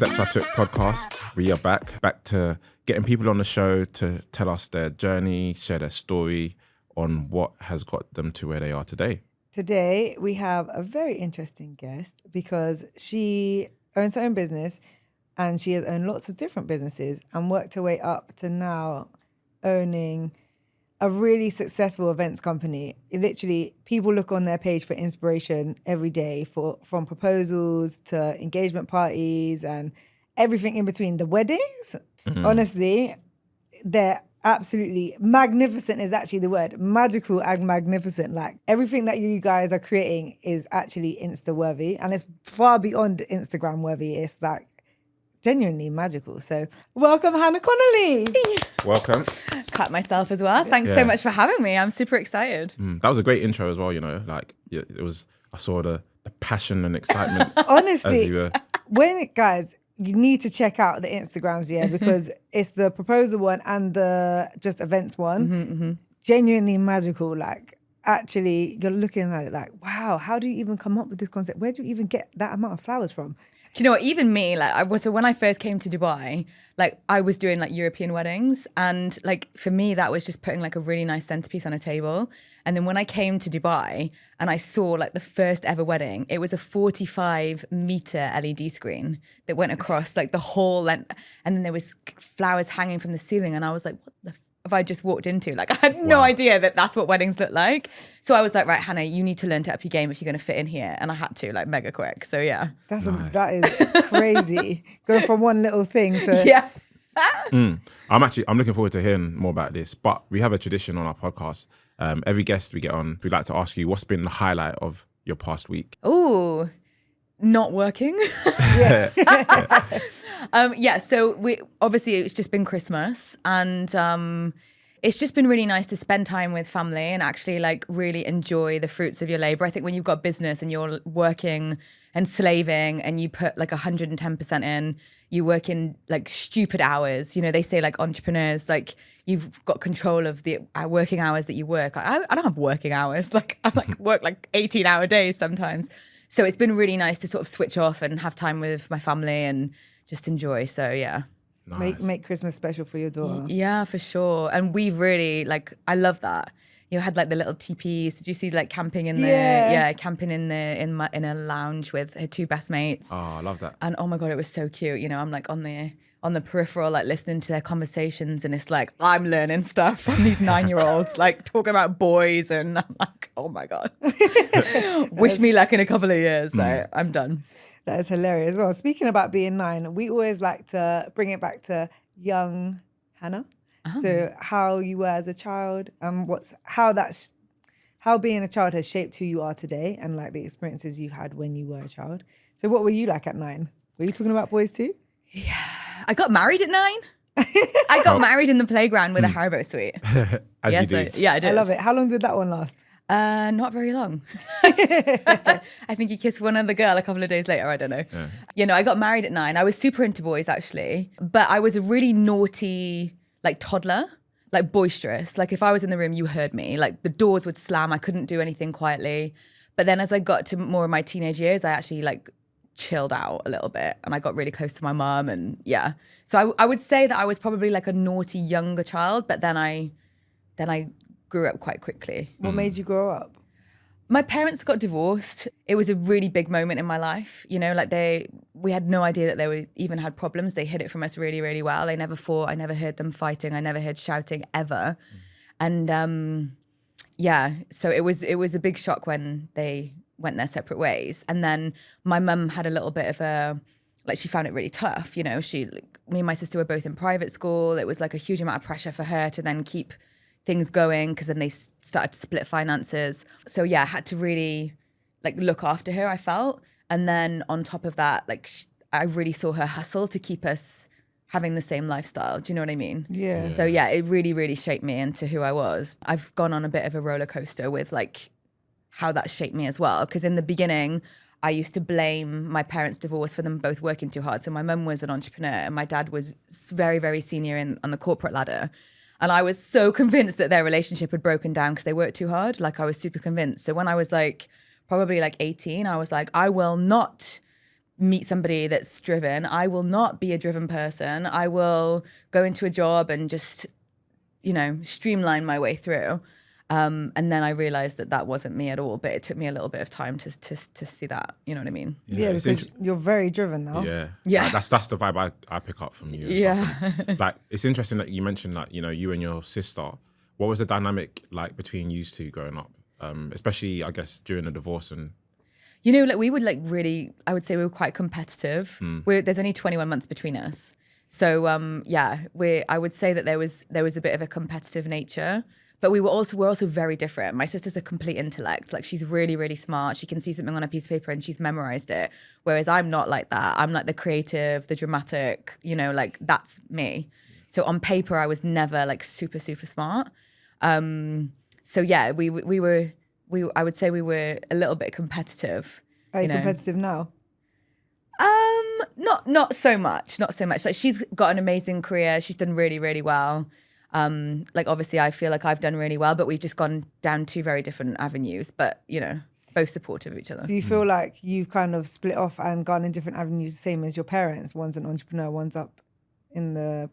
Steps I Took podcast. We are back to getting people on the show to tell us their journey, share their story on what has got them to where they are today. Today, we have a very interesting guest because she owns her own business and she has owned lots of different businesses and worked her way up to now owning a really successful events company. Literally, people look on their page for inspiration every day from proposals to engagement parties and everything in between. The weddings, honestly, they're absolutely magnificent is actually the word. Magical and magnificent. Like everything that you guys are creating is actually Insta worthy and it's far beyond Instagram worthy. It's like genuinely magical. So welcome, Hannah Connolly. Welcome. Clap myself as well. Thanks so much for having me. I'm super excited. That was a great intro as well, you know, like it was, I saw the passion and excitement. Honestly, as you were. Guys, you need to check out the Instagrams, because it's the proposal one and the just events one. Genuinely magical. Like, actually, you're looking at it like, wow, how do you even come up with this concept? Where do you even get that amount of flowers from? Do you know what? Even me, so when I first came to Dubai, like I was doing like European weddings, and like for me that was just putting like a really nice centerpiece on a table. And then when I came to Dubai and I saw like the first ever wedding, it was a 45-meter LED screen that went across like the whole length, and then there was flowers hanging from the ceiling, and I was like, what the have I just walked into? Like I had no idea that that's what weddings look like. So I was like, right, Hannah, you need to learn to up your game if you're going to fit in here. And I had to, like, mega quick. So yeah. That is crazy. Going from one little thing to... Yeah. I'm looking forward to hearing more about this. But we have a tradition on our podcast. Every guest we get on, we'd like to ask you, what's been the highlight of your past week? Ooh, not working. So we obviously it's just been Christmas, and it's just been really nice to spend time with family and actually like really enjoy the fruits of your labor. I think when you've got business and you're working and slaving and you put like 110% in, you work in like stupid hours. You know, they say like entrepreneurs, like you've got control of the working hours that you work. I don't have working hours. Like I like work like 18-hour days sometimes. So it's been really nice to sort of switch off and have time with my family and just enjoy. So yeah. Nice. Make Christmas special for your daughter. Yeah, for sure. And we really I love that. You had like the little teepees. Did you see like camping in camping in a lounge with her two best mates. Oh, I love that. And oh my God, it was so cute. You know, I'm like on the peripheral, like listening to their conversations, and it's like I'm learning stuff from these 9-year-olds, like talking about boys, and I'm like, oh my God. Wish me luck in a couple of years. Like, I'm done. That is hilarious. Well, speaking about being 9, we always like to bring it back to young Hannah. Oh. So how you were as a child, and how being a child has shaped who you are today, and like the experiences you've had when you were a child. So what were you like at 9? Were you talking about boys too? Yeah, I got married at 9. I got married in the playground with a Haribo sweet. As you do. Yeah, I did. I love it. How long did that one last? Not very long. I think he kissed one other girl a couple of days later. I don't know. Yeah. You know, I got married at 9. I was super into boys actually, but I was a really naughty, like toddler, like boisterous. Like if I was in the room, you heard me. Like the doors would slam. I couldn't do anything quietly. But then as I got to more of my teenage years, I actually like chilled out a little bit, and I got really close to my mum, and yeah. So I would say that I was probably like a naughty younger child, but then I grew up quite quickly. What made you grow up? My parents got divorced. It was a really big moment in my life. You know, like we had no idea that they even had problems. They hid it from us really, really well. They never fought. I never heard them fighting. I never heard shouting ever. And so it was a big shock when they went their separate ways. And then my mum had a little bit of she found it really tough. You know, me and my sister were both in private school. It was like a huge amount of pressure for her to then keep things going, because then they started to split finances. So yeah, I had to really like look after her, I felt. And then on top of that, like I really saw her hustle to keep us having the same lifestyle. Do you know what I mean? Yeah. So yeah, it really, really shaped me into who I was. I've gone on a bit of a roller coaster with like how that shaped me as well. Because in the beginning, I used to blame my parents' divorce for them both working too hard. So my mum was an entrepreneur and my dad was very, very senior on the corporate ladder. And I was so convinced that their relationship had broken down because they worked too hard. Like I was super convinced. So when I was like, probably like 18, I was like, I will not meet somebody that's driven. I will not be a driven person. I will go into a job and just, streamline my way through. And then I realized that wasn't me at all, but it took me a little bit of time to see that, you know what I mean? Yeah, because you're very driven now. Yeah. Yeah. That's the vibe I pick up from you. Yeah. Like, it's interesting that you mentioned that, you and your sister, what was the dynamic like between you two growing up? Especially, I guess, during the divorce and... we would really, I would say we were quite competitive. There's only 21 months between us. So, I would say that there was a bit of a competitive nature, but we're also very different. My sister's a complete intellect. Like, she's really, really smart. She can see something on a piece of paper and she's memorized it. Whereas I'm not like that. I'm like the creative, the dramatic, that's me. So on paper, I was never like super, super smart. So yeah, I would say we were a little bit competitive. Are you competitive now? Not so much. Like, she's got an amazing career. She's done really, really well. Obviously I feel like I've done really well, but we've just gone down two very different avenues, but both supportive of each other. Do you feel like you've kind of split off and gone in different avenues, the same as your parents? One's an entrepreneur, one's up in the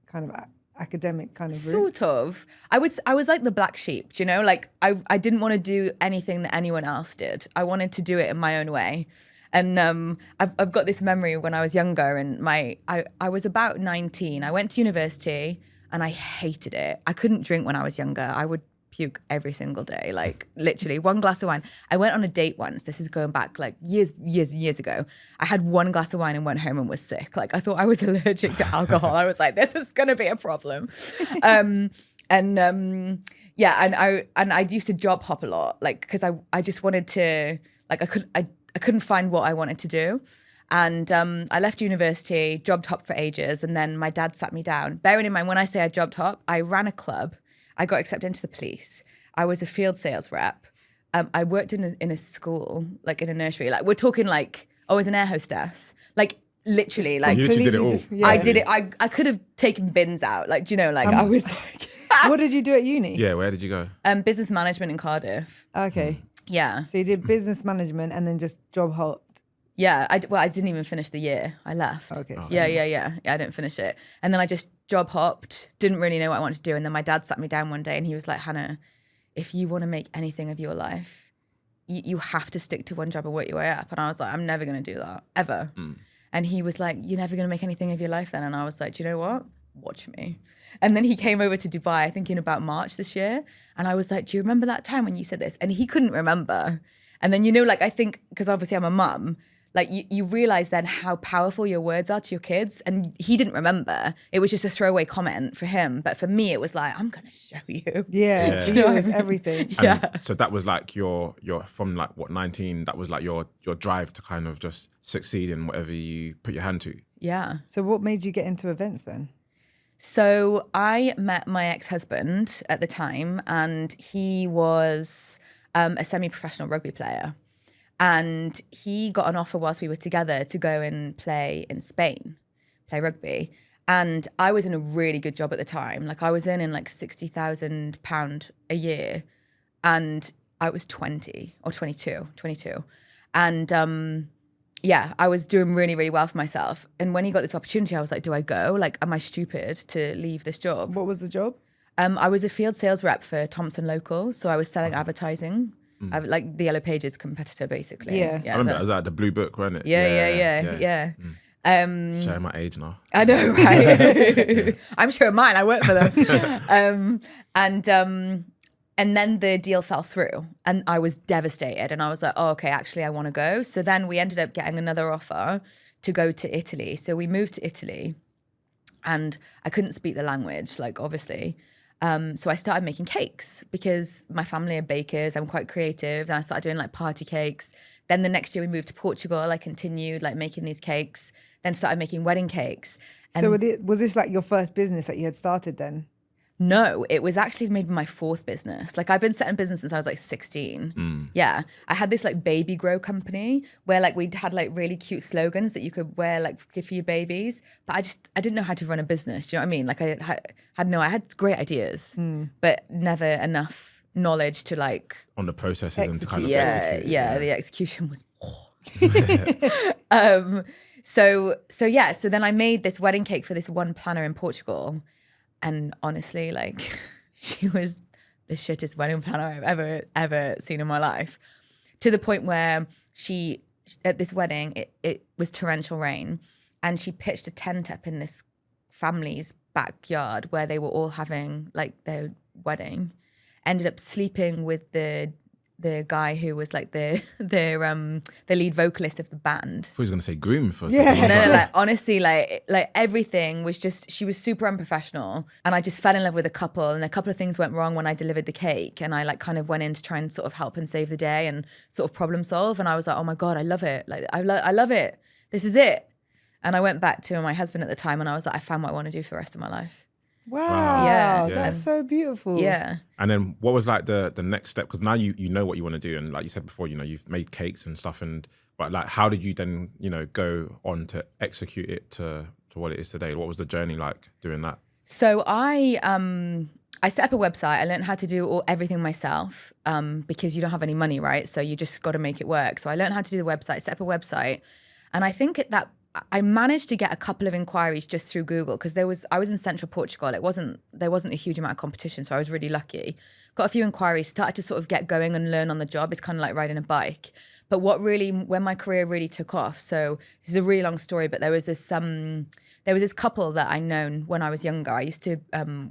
kind of academic kind of route? Sort of. I was like the black sheep, like I didn't want to do anything that anyone else did. I wanted to do it in my own way. And I've got this memory when I was younger, and I was about 19. I went to university and I hated it. I couldn't drink when I was younger. I would puke every single day, like literally one glass of wine. I went on a date once. This is going back like years ago. I had one glass of wine and went home and was sick. Like, I thought I was allergic to alcohol. I was like, this is going to be a problem. And I used to job hop a lot, like, because I just wanted to, like, I couldn't find what I wanted to do. And I left university, job hopped for ages, and then my dad sat me down. Bearing in mind, when I say I job hop, I ran a club. I got accepted into the police. I was a field sales rep. I worked in a school, like in a nursery. Like, we're talking like, I was an air hostess. Like, literally, like, you literally did it all. Yeah. I did it. I could have taken bins out. Like, I was like... What did you do at uni? Yeah, where did you go? Business management in Cardiff. Okay. Yeah. So you did business management and then just job hopped. Yeah, I didn't even finish the year. I left. Okay. Yeah, I didn't finish it. And then I just job hopped, didn't really know what I wanted to do. And then my dad sat me down one day and he was like, Hannah, if you want to make anything of your life, you have to stick to one job and work your way up. And I was like, I'm never going to do that, ever. And he was like, you're never going to make anything of your life then? And I was like, do you know what? Watch me. And then he came over to Dubai, I think in about March this year. And I was like, do you remember that time when you said this? And he couldn't remember. And then, like, I think, because obviously I'm a mum, like, you realize then how powerful your words are to your kids. And he didn't remember. It was just a throwaway comment for him. But for me, it was like, I'm going to show you. Yeah. For you, it was everything. Yeah. So that was like your from like, what, 19, that was like your drive to kind of just succeed in whatever you put your hand to. Yeah. So what made you get into events then? So I met my ex-husband at the time, and he was a semi-professional rugby player. And he got an offer whilst we were together to go and play in Spain, play rugby. And I was in a really good job at the time. Like, I was earning like £60,000 a year, and I was 20 or 22. And I was doing really, really well for myself. And when he got this opportunity, I was like, do I go? Like, am I stupid to leave this job? What was the job? I was a field sales rep for Thompson Local. So I was selling advertising. I, like the Yellow Pages competitor, basically. Yeah. I remember it was like the blue book, wasn't it? Yeah. Showing my age now. I know, right? I'm sure mine. I work for them. And then the deal fell through, and I was devastated. And I was like, oh, okay, actually, I want to go. So then we ended up getting another offer to go to Italy. So we moved to Italy, and I couldn't speak the language, like, obviously. So I started making cakes because my family are bakers. I'm quite creative. And I started doing like party cakes. Then the next year we moved to Portugal. I continued like making these cakes, then started making wedding cakes. And So was this like your first business that you had started then? no, it was actually maybe my fourth business. Like, I've been set in business since I was like 16. Yeah. I had this like baby grow company where like we'd had like really cute slogans that you could wear like for your babies. But I didn't know how to run a business. Do you know what I mean? Like, I had great ideas, but never enough knowledge to like On the processes and to kind of Execute. execute. yeah, the execution was So then I made this wedding cake for this one planner in Portugal, and honestly, like, she was the shittest wedding planner I've ever seen in my life, to the point where she, at this wedding, it was torrential rain, and she pitched a tent up in this family's backyard where they were all having like their wedding. Ended up sleeping with the guy who was like the lead vocalist of the band. I thought he was going to say groom for a Yeah. second. No, like honestly, like everything was just, she was super unprofessional, and I just fell in love with a couple, and a couple of things went wrong when I delivered the cake, and I like kind of went in to try and sort of help and save the day and sort of problem solve, and I was like, oh my God, I love it. Like I love it. This is it. And I went back to my husband at the time, and I was like, I found what I want to do for the rest of my life. Wow. Yeah. That's so beautiful. Yeah. And then what was like the next step? Because now you know what you want to do, and like you said before, you've made cakes and stuff, but like how did you then go on to execute it to what it is today? What was the journey like doing that? So I set up a website. I learned how to do everything myself, because you don't have any money, right? So you just got to make it work. So I learned how to do the website, set up a website, and I think that I managed to get a couple of inquiries just through Google, because I was in central Portugal. There wasn't a huge amount of competition, so I was really lucky. Got a few inquiries, started to sort of get going and learn on the job. It's kind of like riding a bike. But when my career really took off, so this is a really long story, but there was this couple that I known when I was younger. I used to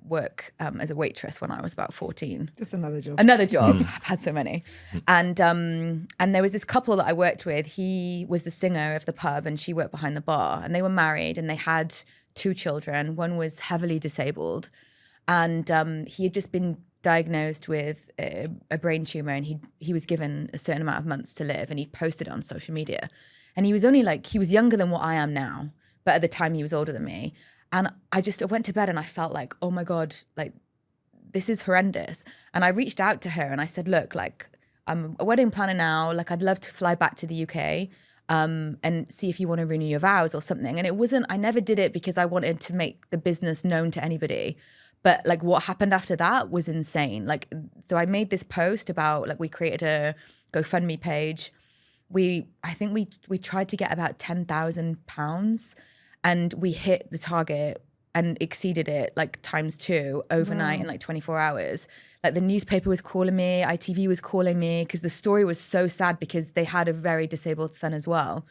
work as a waitress when I was about 14. Just another job. Another job. I've had so many. And there was this couple that I worked with. He was the singer of the pub, and she worked behind the bar. And they were married, and they had 2 children. One was heavily disabled, and he had just been diagnosed with a brain tumor, and he was given a certain amount of months to live, and he posted it on social media. And he was younger than what I am now, but at the time he was older than me. And I went to bed and I felt like, oh my God, like this is horrendous. And I reached out to her and I said, look, like I'm a wedding planner now. Like I'd love to fly back to the UK and see if you want to renew your vows or something. And I never did it because I wanted to make the business known to anybody. But like what happened after that was insane. Like, so I made this post about, like, we created a GoFundMe page. I think we tried to get about £10,000, and we hit the target and exceeded it like ×2 overnight in like 24 hours. Like the newspaper was calling me, ITV was calling me, because the story was so sad, because they had a very disabled son as well.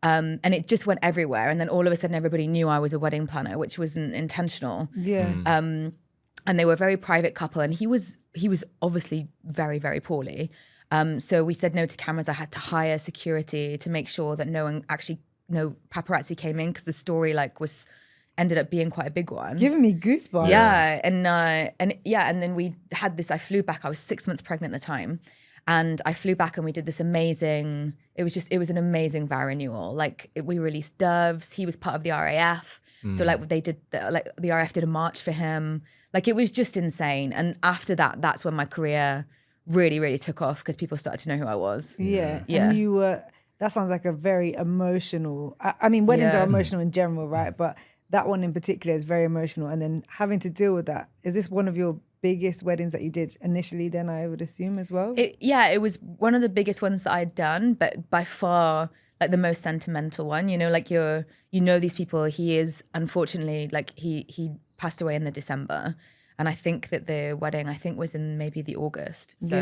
And it just went everywhere. And then all of a sudden everybody knew I was a wedding planner, which wasn't intentional. Yeah. And they were a very private couple, and he was obviously very, very poorly. So we said no to cameras. I had to hire security to make sure that no paparazzi came in, because the story ended up being quite a big one. Giving me goosebumps. Yeah, and then we had this. I flew back. I was 6 months pregnant at the time, and I flew back and we did this amazing. It was an amazing vow renewal. Like we released doves. He was part of the RAF, so like they did. The RAF did a march for him. Like it was just insane. And after that, that's when my career really, really took off, because people started to know who I was. Yeah. Yeah. And you were. That sounds like a very emotional. I mean, weddings Yeah. are emotional in general, right? But that one in particular is very emotional. And then having to deal with that. Is this one of your biggest weddings that you did initially, then I would assume as well? It was one of the biggest ones that I'd done, but by far like the most sentimental one. Like these people. He is, unfortunately, like he passed away in the December. And I think that the wedding, was in maybe the August. So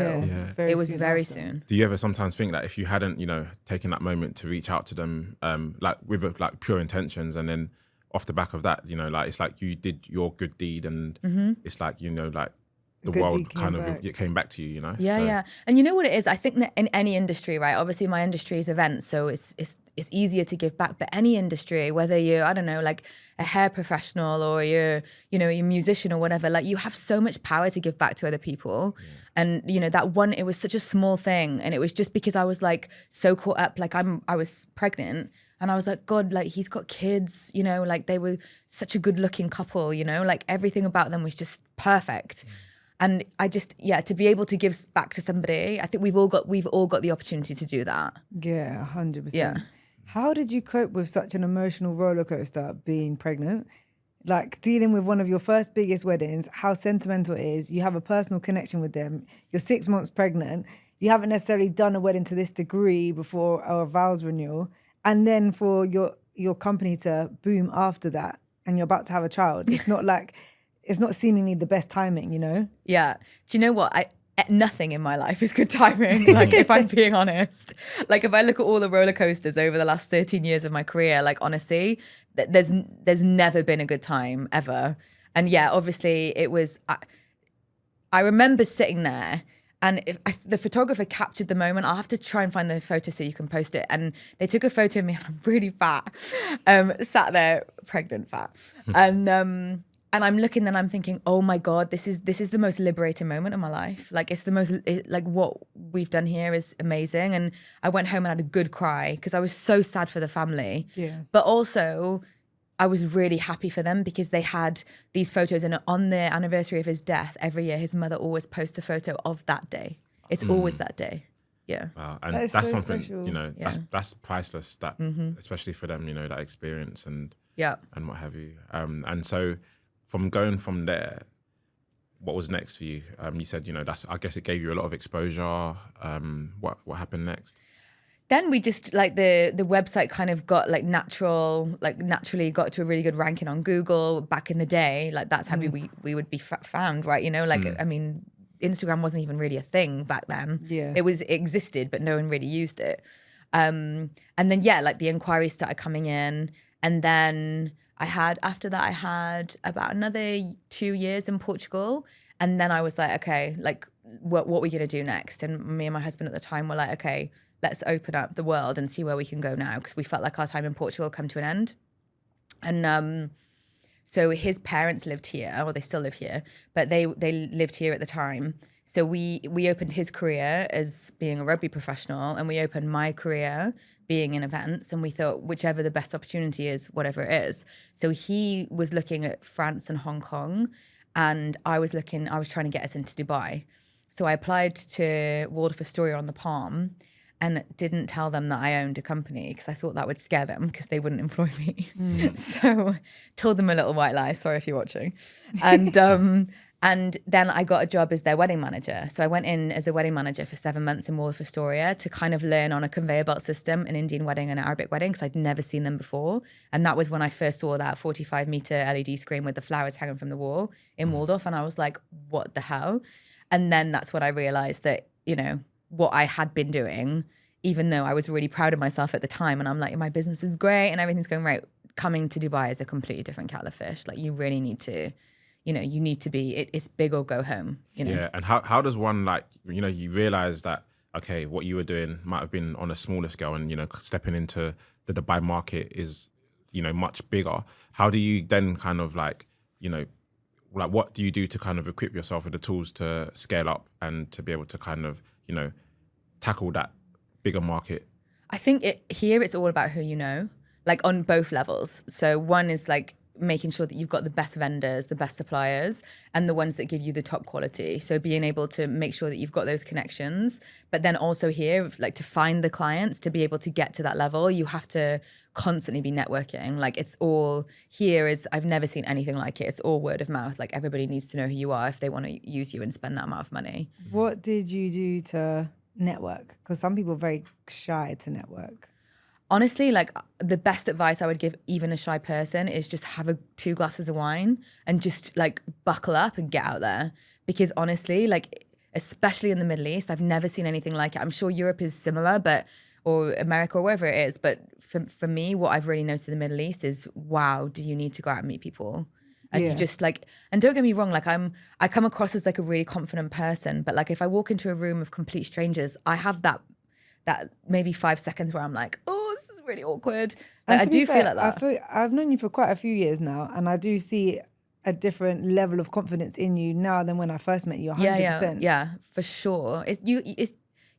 it was very soon. Do you ever sometimes think that if you hadn't, taken that moment to reach out to them, like with like pure intentions, and then off the back of that, like it's like you did your good deed, and it's like, like the Good world deed came kind of back. it came back to you, Yeah, So- yeah. And you know what it is? I think that in any industry, right? Obviously my industry is events, so it's easier to give back. But any industry, whether you're, I don't know, like a hair professional or you're a musician or whatever, like you have so much power to give back to other people. Yeah. And that one, it was such a small thing. And it was just because I was like so caught up, like I was pregnant. And I was like, God, like he's got kids, like they were such a good looking couple, like everything about them was just perfect. And I just, to be able to give back to somebody, I think we've all got the opportunity to do that. Yeah, 100%. Yeah. How did you cope with such an emotional roller coaster being pregnant? Like dealing with one of your first biggest weddings, how sentimental it is. You have a personal connection with them. You're 6 months pregnant. you haven't necessarily done a wedding to this degree before our vows renewal, and then for your company to boom after that, and you're about to have a child. It's not like, it's not seemingly the best timing, you know? Yeah. Do you know what? Nothing in my life is good timing. Like, if I'm being honest, like if I look at all the roller coasters over the last 13 years of my career, like honestly, there's never been a good time ever. And yeah, obviously it was, I remember sitting there, and the photographer captured the moment. I'll have to try and find the photo so you can post it. And they took a photo of me, and I'm really fat, sat there, pregnant fat. And I'm looking and I'm thinking, oh my God, this is the most liberating moment of my life. Like, it's the most, like what we've done here is amazing. And I went home and had a good cry because I was so sad for the family. Yeah. But also I was really happy for them because they had these photos, and on the anniversary of his death, every year his mother always posts a photo of that day. It's always that day. Yeah. Wow. And That is that's so something, special. you know, Yeah. that's priceless, that especially for them, you know, that experience and Yeah. and what have you. And so from going from there, what was next for you? You said, you know, I guess it gave you a lot of exposure. What happened next? Then we just like the website kind of got naturally got to a really good ranking on Google back in the day. Like, that's how we would be found, right? You know, like, I mean, Instagram wasn't even really a thing back then. Yeah. It existed, but no one really used it. And then, yeah, like the inquiries started coming in, and then after that I had about another 2 years in Portugal. And then I was like, okay, like what are we going to do next? And me and my husband at the time were like, okay, let's open up the world and see where we can go now. Because we felt like our time in Portugal had come to an end. And so his parents lived here, or they still live here, but they lived here at the time. So we opened his career as being a rugby professional, and we opened my career being in events, and we thought whichever the best opportunity is, whatever it is. So he was looking at France and Hong Kong, and I was trying to get us into Dubai. So I applied to Waldorf Astoria on the Palm, and didn't tell them that I owned a company because I thought that would scare them because they wouldn't employ me. So told them a little white lie, sorry if you're watching. And then I got a job as their wedding manager. So I went in as a wedding manager for 7 months in Waldorf Astoria to kind of learn on a conveyor belt system, an Indian wedding and an Arabic wedding, because I'd never seen them before. And that was when I first saw that 45-meter LED screen with the flowers hanging from the wall in Waldorf. And I was like, what the hell? And then that's when I realized that, you know, what I had been doing, even though I was really proud of myself at the time, and I'm like, my business is great and everything's going right, coming to Dubai is a completely different kettle of fish. Like, you really need to, you know, you need to be, it's big or go home, you know? Yeah. And how does one, like, you know, you realize that, okay, what you were doing might have been on a smaller scale, and, you know, stepping into the Dubai market is, you know, much bigger. How do you then kind of like, you know, like what do you do to kind of equip yourself with the tools to scale up and to be able to kind of, you know, tackle that bigger market? I think here it's all about who you know, like on both levels. So one is like making sure that you've got the best vendors, the best suppliers, and the ones that give you the top quality. So being able to make sure that you've got those connections, but then also here, like to find the clients, to be able to get to that level, you have to constantly be networking. Like it's all here is, I've never seen anything like it. It's all word of mouth. Like everybody needs to know who you are if they want to use you and spend that amount of money. What did you do to network? Because some people are very shy to network. Honestly, like the best advice I would give even a shy person is just have 2 glasses of wine and just like buckle up and get out there. Because honestly, like especially in the Middle East, I've never seen anything like it. I'm sure Europe is similar, or America or wherever it is. But for me, what I've really noticed in the Middle East is, wow, do you need to go out and meet people? And you just like, and don't get me wrong, like I come across as like a really confident person, but like if I walk into a room of complete strangers, I have that maybe 5 seconds where I'm like, oh, this is really awkward. Like, I do feel like that. I've known you for quite a few years now, and I do see a different level of confidence in you now than when I first met you. 100%. Yeah, for sure.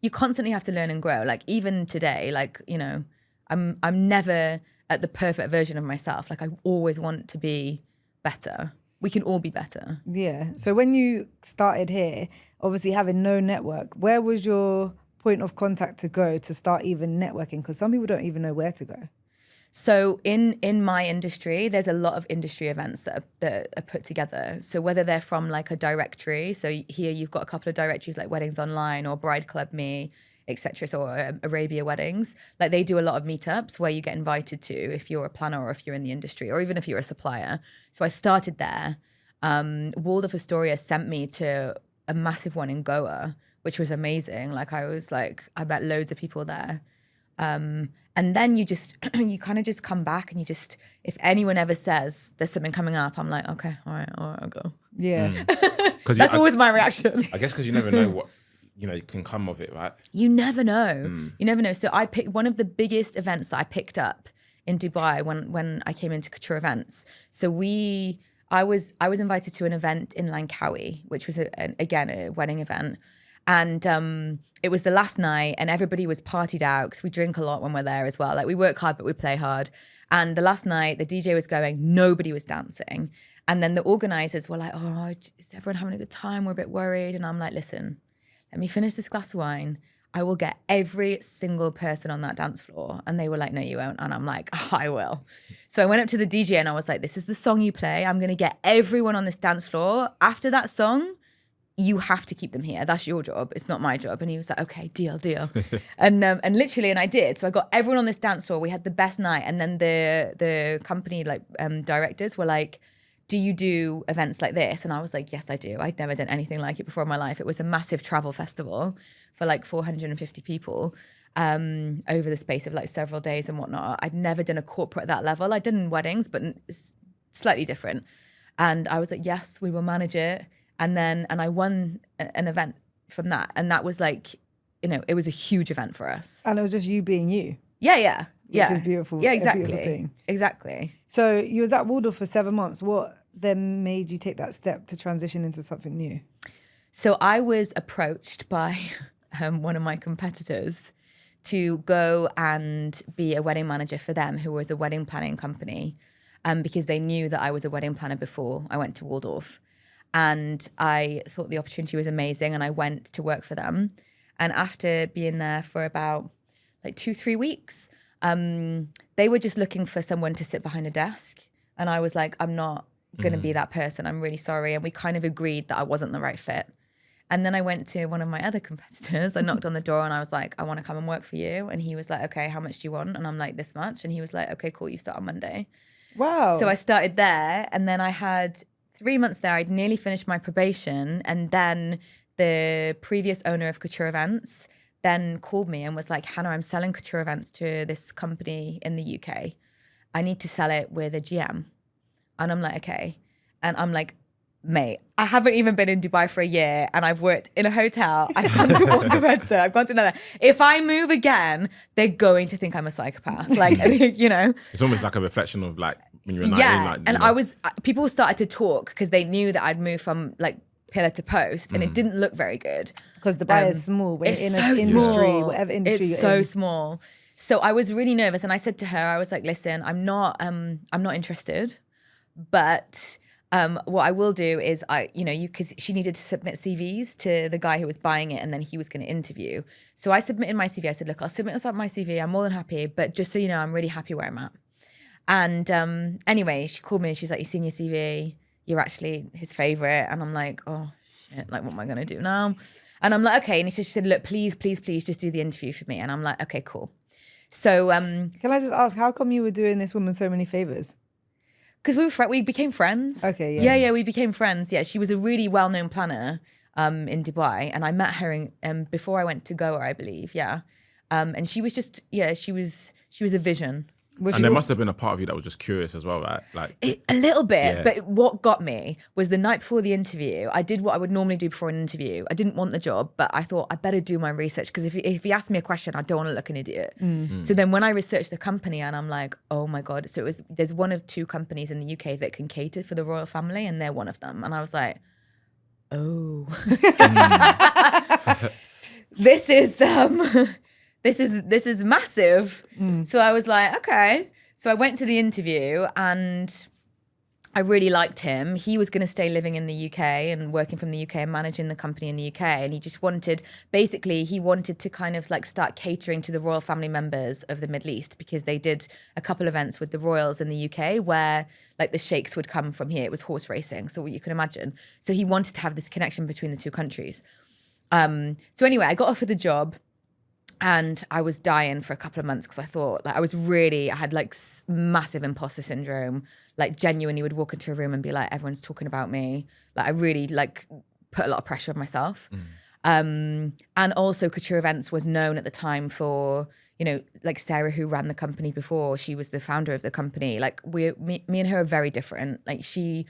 You constantly have to learn and grow. Like even today, like, you know, I'm never at the perfect version of myself. Like I always want to be better. We can all be better. Yeah. So when you started here, obviously having no network, where was your point of contact to go to start even networking? Because some people don't even know where to go. So in my industry, there's a lot of industry events that are put together. So whether they're from like a directory, so here you've got a couple of directories like Weddings Online or Bride Club Me, etc. So Arabia Weddings, like they do a lot of meetups where you get invited to if you're a planner or if you're in the industry or even if you're a supplier. So I started there. Waldorf Astoria sent me to a massive one in Goa, which was amazing. Like I met loads of people there. And then you kind of just come back and if anyone ever says there's something coming up, I'm like, okay, all right, I'll go. Yeah. That's always my reaction. I guess because you never know what, can come of it, right? You never know. You never know. So I picked one of the biggest events that I picked up in Dubai when I came into couture events. So I was invited to an event in Langkawi, which was again a wedding event. And it was the last night and everybody was partied out because we drink a lot when we're there as well. Like we work hard, but we play hard. And the last night the DJ was going, nobody was dancing. And then the organizers were like, oh, is everyone having a good time? We're a bit worried. And I'm like, listen, let me finish this glass of wine. I will get every single person on that dance floor. And they were like, no, you won't. And I'm like, oh, I will. So I went up to the DJ and I was like, this is the song you play. I'm going to get everyone on this dance floor. After that song, you have to keep them here. That's your job. It's not my job. And he was like, okay, deal. and literally, and I did. So I got everyone on this dance floor. We had the best night. And then the company directors were like, do you do events like this? And I was like, yes, I do. I'd never done anything like it before in my life. It was a massive travel festival for like 450 people over the space of like several days and whatnot. I'd never done a corporate at that level. I'd done weddings, but it's slightly different. And I was like, yes, we will manage it. And I won an event from that. And that was like, it was a huge event for us. And it was just you being you. Yeah. Which is beautiful. Yeah, a exactly. beautiful thing. Exactly. So you was at Waldorf for 7 months. What then made you take that step to transition into something new? So I was approached by one of my competitors to go and be a wedding manager for them, who was a wedding planning company, because they knew that I was a wedding planner before I went to Waldorf. And I thought the opportunity was amazing and I went to work for them. And after being there for about like 2-3 weeks, they were just looking for someone to sit behind a desk. And I was like, I'm not going to be that person. I'm really sorry. And we kind of agreed that I wasn't the right fit. And then I went to one of my other competitors. I knocked on the door and I was like, I want to come and work for you. And he was like, okay, how much do you want? And I'm like, this much. And he was like, okay, cool. You start on Monday. Wow. So I started there and then I had 3 months there. I'd nearly finished my probation. And then the previous owner of Couture Events then called me and was like, Hannah, I'm selling Couture Events to this company in the UK. I need to sell it with a GM. And I'm like, okay. And I'm like, mate, I haven't even been in Dubai for a year and I've worked in a hotel. I've gone to one competitor. I've gone to another. If I move again, they're going to think I'm a psychopath. Like, It's almost like a reflection of like when you're 19. Yeah. And people started to talk because they knew that I'd moved from like pillar to post and it didn't look very good. Because Dubai is small. When it's in so an industry, small. whatever industry it's you're so in. small. So I was really nervous and I said to her, I was like, listen, I'm not interested, but what I will do is because she needed to submit CVs to the guy who was buying it and then he was going to interview. So I submitted my CV. I said, look, I'll submit my CV. I'm more than happy, but just so you know, I'm really happy where I'm at. And anyway, she called me and she's like, you've seen your CV. You're actually his favorite. And I'm like, oh shit, like what am I going to do now? And I'm like, okay. And she said, look, please just do the interview for me. And I'm like, okay, cool. So can I just ask, how come you were doing this woman so many favors? Because we became friends. Okay, yeah. Yeah, we became friends. Yeah, she was a really well-known planner in Dubai, and I met her before I went to Goa, I believe. Yeah, and she was just she was a vision. And there must have been a part of you that was just curious as well, right? Like a little bit, yeah. But what got me was the night before the interview, I did what I would normally do before an interview. I didn't want the job, but I thought I better do my research because if he asked me a question, I don't want to look an idiot. So then when I researched the company and I'm like, oh my God. So there's one of 2 companies in the UK that can cater for the royal family and they're one of them. And I was like, oh, this is massive. So I was like, okay. So I went to the interview and I really liked him. He was going to stay living in the UK and working from the UK and managing the company in the UK. And he just wanted, basically, he wanted to kind of like start catering to the royal family members of the Middle East, because they did a couple events with the royals in the UK where like the sheikhs would come from here. It was horse racing, so what you can imagine. So he wanted to have this connection between the two countries. So anyway, I got offered the job. And I was dying for a couple of months because I thought, like, I had like massive imposter syndrome. Like, genuinely would walk into a room and be like, everyone's talking about me. Like, I really like put a lot of pressure on myself. And also Couture Events was known at the time for, you know, like Sarah, who ran the company before, she was the founder of the company. Like me and her are very different. Like she's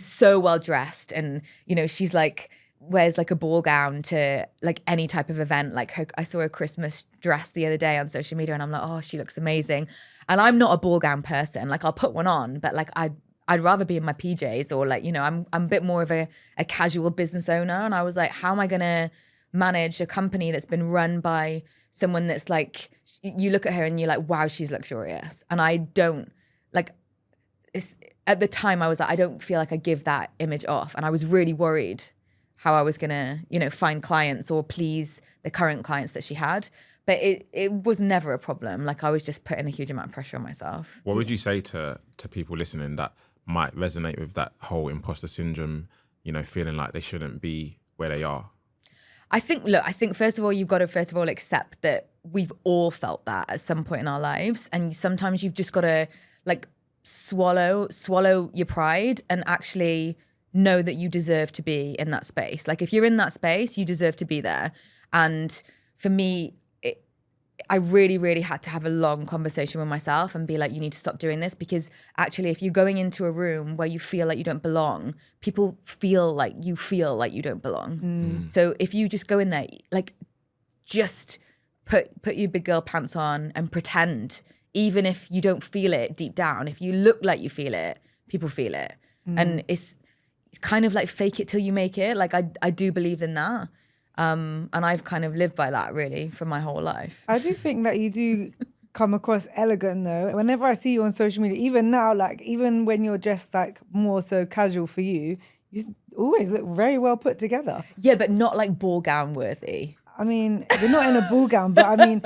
so well dressed, and, you know, she's like, wears like a ball gown to like any type of event. Like I saw a Christmas dress the other day on social media and I'm like, oh, she looks amazing. And I'm not a ball gown person. Like I'll put one on, but like I'd rather be in my PJs, or like, you know, I'm a bit more of a casual business owner. And I was like, how am I going to manage a company that's been run by someone that's like, you look at her and you're like, wow, she's luxurious. And I don't like, at the time I was like, I don't feel like I give that image off. And I was really worried how I was gonna, you know, find clients or please the current clients that she had. But it was never a problem. Like I was just putting a huge amount of pressure on myself. What would you say to people listening that might resonate with that whole imposter syndrome, you know, feeling like they shouldn't be where they are? I think first of all, you've got to accept that we've all felt that at some point in our lives. And sometimes you've just got to like swallow your pride and actually know that you deserve to be in that space. Like if you're in that space, you deserve to be there. And for me, I really, really had to have a long conversation with myself and be like, you need to stop doing this, because actually if you're going into a room where you feel like you don't belong, people feel like you don't belong. So if you just go in there, like just put your big girl pants on and pretend, even if you don't feel it deep down, if you look like you feel it, people feel it. And it's kind of like fake it till you make it. Like I do believe in that. And I've kind of lived by that really for my whole life. I do think that you do come across elegant though. Whenever I see you on social media, even now, like even when you're dressed like more so casual for you, you always look very well put together. Yeah, but not like ball gown worthy. I mean, you're not in a ball gown, but I mean,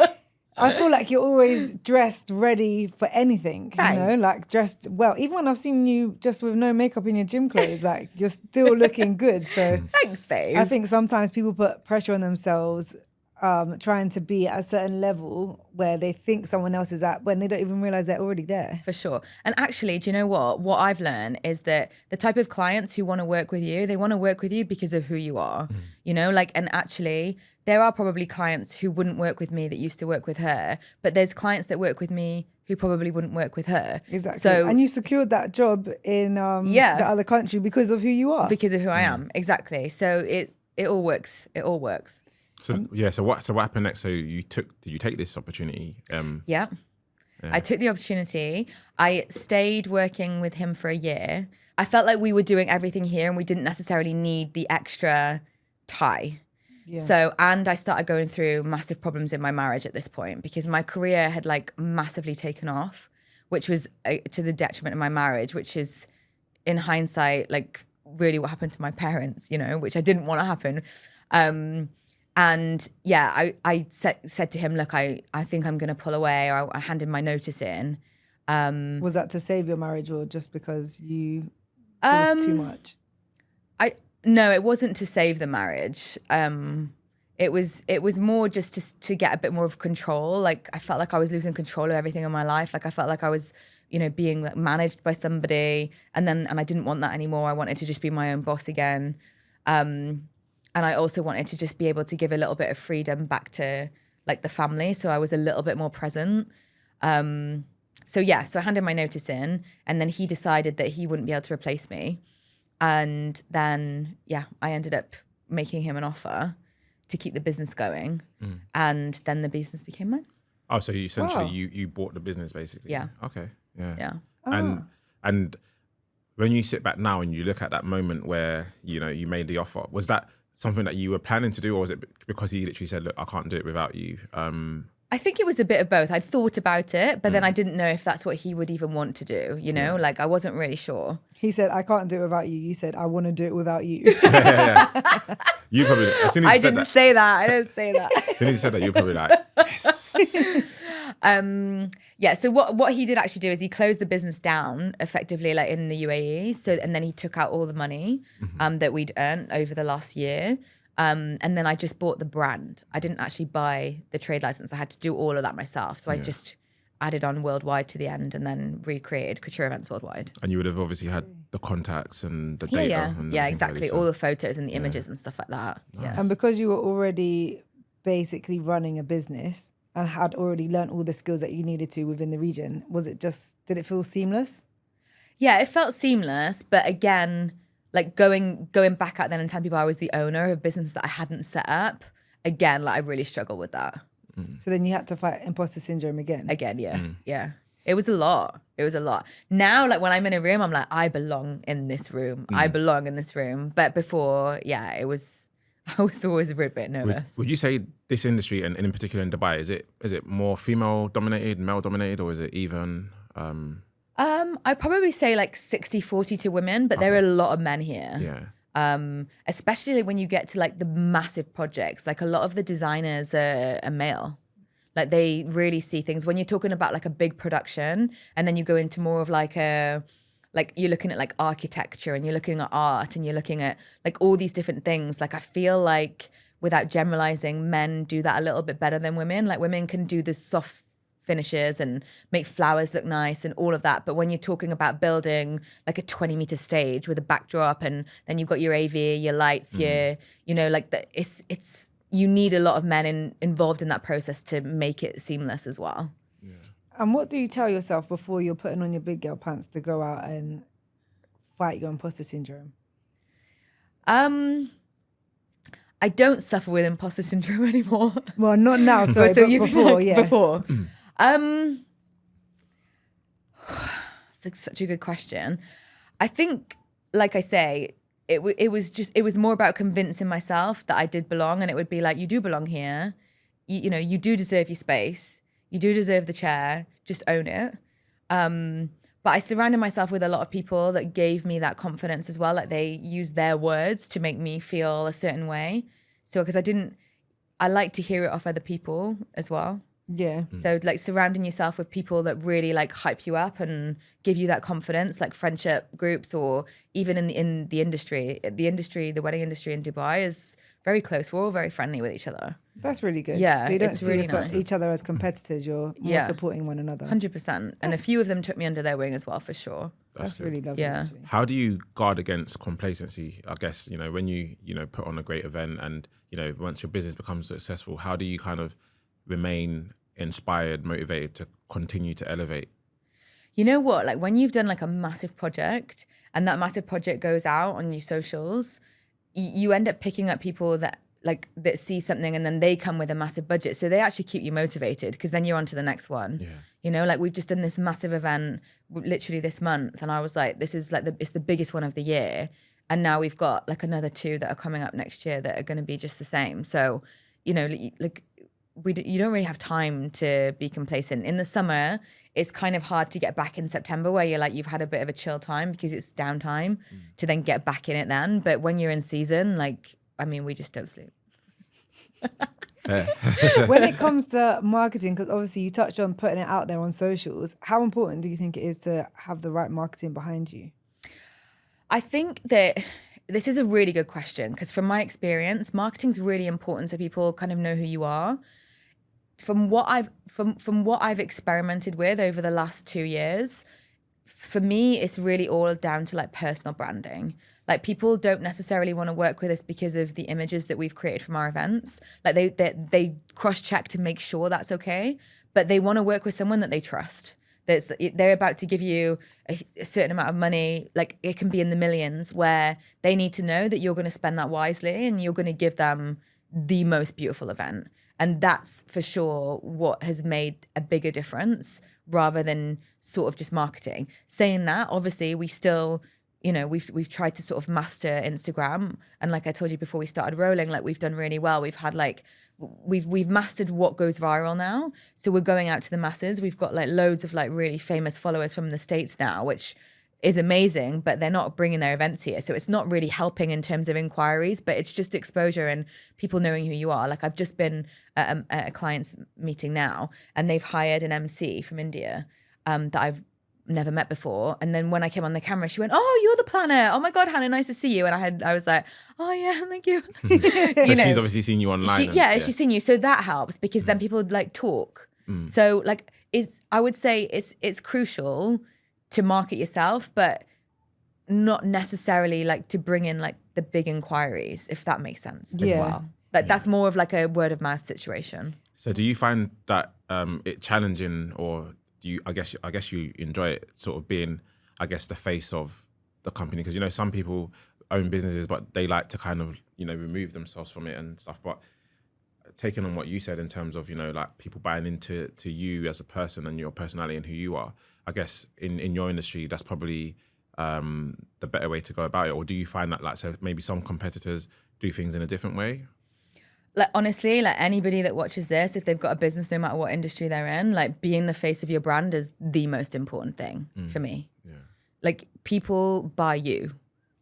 I feel like you're always dressed ready for anything, you know, like dressed well. Even when I've seen you just with no makeup in your gym clothes, like you're still looking good. So thanks, babe. I think sometimes people put pressure on themselves trying to be at a certain level where they think someone else is at when they don't even realize they're already there. For sure. And actually, do you know what? What I've learned is that the type of clients who want to work with you, they want to work with you because of who you are, you know, like, and actually there are probably clients who wouldn't work with me that used to work with her, but there's clients that work with me who probably wouldn't work with her. Exactly. So, and you secured that job in the other country because of who you are. Because of who I am. Exactly. So it all works. It all works. So so what happened next? So did you take this opportunity? Yeah. I took the opportunity. I stayed working with him for a year. I felt like we were doing everything here and we didn't necessarily need the extra tie. Yeah. So, and I started going through massive problems in my marriage at this point because my career had like massively taken off, which was to the detriment of my marriage, which is in hindsight, like really what happened to my parents, you know, which I didn't want to happen. And yeah, I said to him, look, I think I'm going to pull away, or I handed my notice in. Was that to save your marriage or just because it was too much? No, it wasn't to save the marriage. It was more just to get a bit more of control. Like I felt like I was losing control of everything in my life. Like I felt like I was, you know, being like managed by somebody, and I didn't want that anymore. I wanted to just be my own boss again. And I also wanted to just be able to give a little bit of freedom back to like the family. So I was a little bit more present. So I handed my notice in, and then he decided that he wouldn't be able to replace me. And then, I ended up making him an offer to keep the business going. And then the business became mine. Oh, so you essentially you bought the business basically? Yeah. Okay. Yeah. Yeah. And when you sit back now and you look at that moment where, you know, you made the offer, was that something that you were planning to do, or was it because he literally said, look, I can't do it without you? I think it was a bit of both. I'd thought about it, but then I didn't know if that's what he would even want to do, you know? Like, I wasn't really sure. He said, I can't do it without you. You said, I want to do it without you. You probably, as soon as I you said didn't that, say that. I didn't say that. as soon as you said that, you're probably like, yes. Yeah, so what he did actually do is he closed the business down effectively, like in the UAE. So, and then he took out all the money that we'd earned over the last year. And then I just bought the brand. I didn't actually buy the trade license. I had to do all of that myself. So I just added on worldwide to the end and then recreated Couture Events Worldwide. And you would have obviously had the contacts and the Yeah, data. yeah. And Yeah, everything exactly. ready, so- All the photos and the images and stuff like that. Yeah. And because you were already basically running a business and had already learned all the skills that you needed to within the region, did it feel seamless? Yeah, it felt seamless, but again, like going back out then and telling people I was the owner of a business that I hadn't set up, again, like I really struggled with that. So then you had to fight imposter syndrome again. Again, yeah. It was a lot. Now, like when I'm in a room, I'm like, I belong in this room. I belong in this room. But before, yeah, I was always a bit nervous. Would you say this industry, and in particular in Dubai, is it more female dominated, male dominated, or is it even? I'd probably say like 60-40 to women, but there are a lot of men here. Yeah. Especially when you get to like the massive projects, like a lot of the designers are male. Like they really see things when you're talking about like a big production, and then you go into more of like you're looking at like architecture and you're looking at art and you're looking at like all these different things. Like I feel like without generalizing, men do that a little bit better than women. Like women can do the soft finishes and make flowers look nice and all of that. But when you're talking about building like a 20-meter stage with a backdrop and then you've got your AV, your lights, you need a lot of men involved in that process to make it seamless as well. And what do you tell yourself before you're putting on your big girl pants to go out and fight your imposter syndrome? I don't suffer with imposter syndrome anymore. Well, not now, sorry, but before, yeah. Before. It's like such a good question. I think, like I say, it was more about convincing myself that I did belong, and it would be like, you do belong here. You do deserve your space. You do deserve the chair. Just own it. But I surrounded myself with a lot of people that gave me that confidence as well. Like they used their words to make me feel a certain way. So because I like to hear it off other people as well. Yeah. So like surrounding yourself with people that really like hype you up and give you that confidence, like friendship groups, or even in the industry. The wedding industry in Dubai is very close. We're all very friendly with each other. That's really good. Yeah, so you don't it's see really yourself- nice. each other as competitors. You're more supporting one another. 100%. And a few of them took me under their wing as well, for sure. That's good. really lovely. Yeah. actually. How do you guard against complacency? I guess, when you put on a great event and, once your business becomes successful, how do you kind of remain inspired, motivated to continue to elevate? You know what? Like when you've done like a massive project and that massive project goes out on your socials, you end up picking up people that see something and then they come with a massive budget. So they actually keep you motivated because then you're on to the next one. Yeah. Like we've just done this massive event literally this month. And I was like, this is like it's the biggest one of the year. And now we've got like another 2 that are coming up next year that are going to be just the same. So, you don't really have time to be complacent. In the summer, it's kind of hard to get back in September where you're like, you've had a bit of a chill time because it's downtime to then get back in it then. But when you're in season, we just don't sleep. When it comes to marketing, because obviously you touched on putting it out there on socials, how important do you think it is to have the right marketing behind you? I think that this is a really good question because from my experience, marketing is really important so people kind of know who you are. From what I've experimented with over the last 2 years, for me, it's really all down to like personal branding. Like people don't necessarily want to work with us because of the images that we've created from our events. Like they cross-check to make sure that's okay, but they want to work with someone that they trust. They're about to give you a certain amount of money, like it can be in the millions, where they need to know that you're going to spend that wisely and you're going to give them the most beautiful event. And that's for sure what has made a bigger difference rather than sort of just marketing. Saying that, obviously, we still, we've tried to sort of master Instagram. And like I told you before we started rolling, like we've done really well. We've had like we've mastered what goes viral now. So we're going out to the masses. We've got like loads of like really famous followers from the States now, which is amazing, but they're not bringing their events here. So it's not really helping in terms of inquiries, but it's just exposure and people knowing who you are. Like I've just been at a client's meeting now, and they've hired an MC from India that I've never met before. And then when I came on the camera, she went, "Oh, you're the planner. Oh my God, Hannah, nice to see you." And I was like, "Oh yeah, thank you." So she's obviously seen you online. She's seen you. So that helps because then people like talk. So like I would say it's crucial to market yourself, but not necessarily like to bring in like the big inquiries, if that makes sense as well. Like that's more of like a word of mouth situation. So do you find that it challenging, or do you, I guess you enjoy it sort of being, I guess, the face of the company? Because, you know, some people own businesses, but they like to kind of, you know, remove themselves from it and stuff. But taking on what you said in terms of, you know, like people buying into you as a person and your personality and who you are, I guess in your industry, that's probably the better way to go about it. Or do you find that, like, so maybe some competitors do things in a different way? Like, honestly, like anybody that watches this, if they've got a business, no matter what industry they're in, like being the face of your brand is the most important thing for me. Yeah. Like people buy you.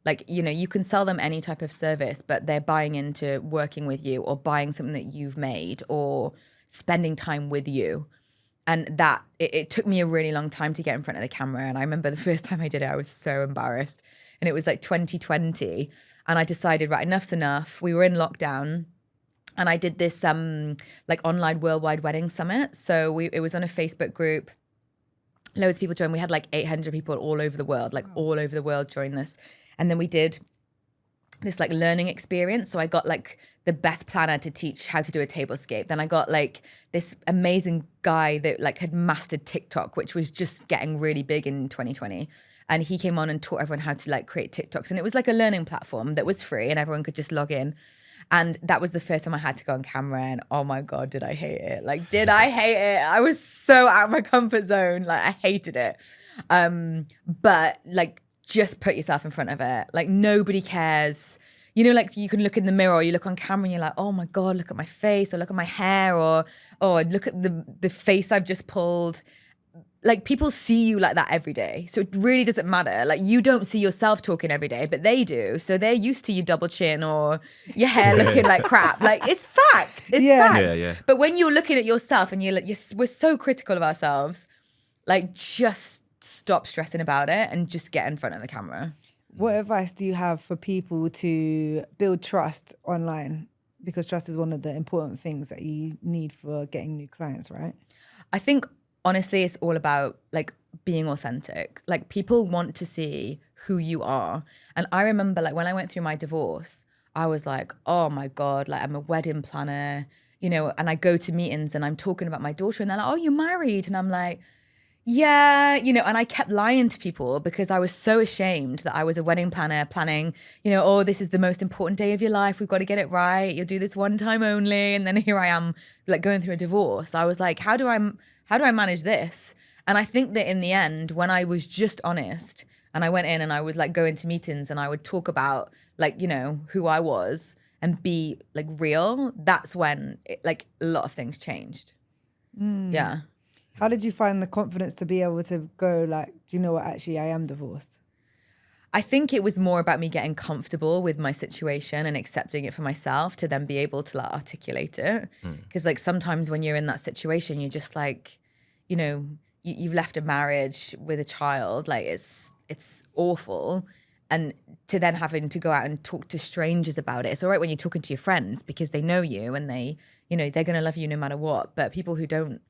Like, you know, you can sell them any type of service, but they're buying into working with you or buying something that you've made or spending time with you. And that, it took me a really long time to get in front of the camera. And I remember the first time I did it, I was so embarrassed. And it was like 2020. And I decided, right, enough's enough. We were in lockdown. And I did this like online worldwide wedding summit. So it was on a Facebook group. Loads of people joined. We had like 800 people all over the world, like all over the world join this. And then we did this like learning experience. So I got like the best planner to teach how to do a tablescape. Then I got like this amazing guy that like had mastered TikTok, which was just getting really big in 2020. And he came on and taught everyone how to like create TikToks. And it was like a learning platform that was free and everyone could just log in. And that was the first time I had to go on camera, and oh my God, did I hate it. Like, did I hate it? I was so out of my comfort zone. Like, I hated it. But like, just put yourself in front of it. Like, nobody cares. You know, like you can look in the mirror, or you look on camera and you're like, oh my God, look at my face, or look at my hair, or look at the face I've just pulled. Like, people see you like that every day. So it really doesn't matter. Like, you don't see yourself talking every day, but they do. So they're used to your double chin or your hair looking like crap. Like, it's fact. It's fact. Yeah. But when you're looking at yourself and we're so critical of ourselves, like, just stop stressing about it and just get in front of the camera. What advice do you have for people to build trust online? Because trust is one of the important things that you need for getting new clients, right? I think, honestly, it's all about like being authentic. Like, people want to see who you are. And I remember like when I went through my divorce, I was like, oh my God, like I'm a wedding planner, you know, and I go to meetings and I'm talking about my daughter and they're like, oh, you're married. And I'm like, yeah, you know, and I kept lying to people because I was so ashamed that I was a wedding planner planning, you know, oh, this is the most important day of your life. We've got to get it right. You'll do this one time only. And then here I am like going through a divorce. I was like, how do I manage this? And I think that in the end, when I was just honest and I went in and I would like go into meetings and I would talk about like, you know, who I was and be like real, that's when like a lot of things changed. Yeah. How did you find the confidence to be able to go like, do you know what, actually I am divorced? I think it was more about me getting comfortable with my situation and accepting it for myself to then be able to like articulate it. Because like sometimes when you're in that situation, you're just like, you know, you've left a marriage with a child, like it's awful. And to then having to go out and talk to strangers about it. It's all right when you're talking to your friends because they know you and they, you know, they're going to love you no matter what. But people who don't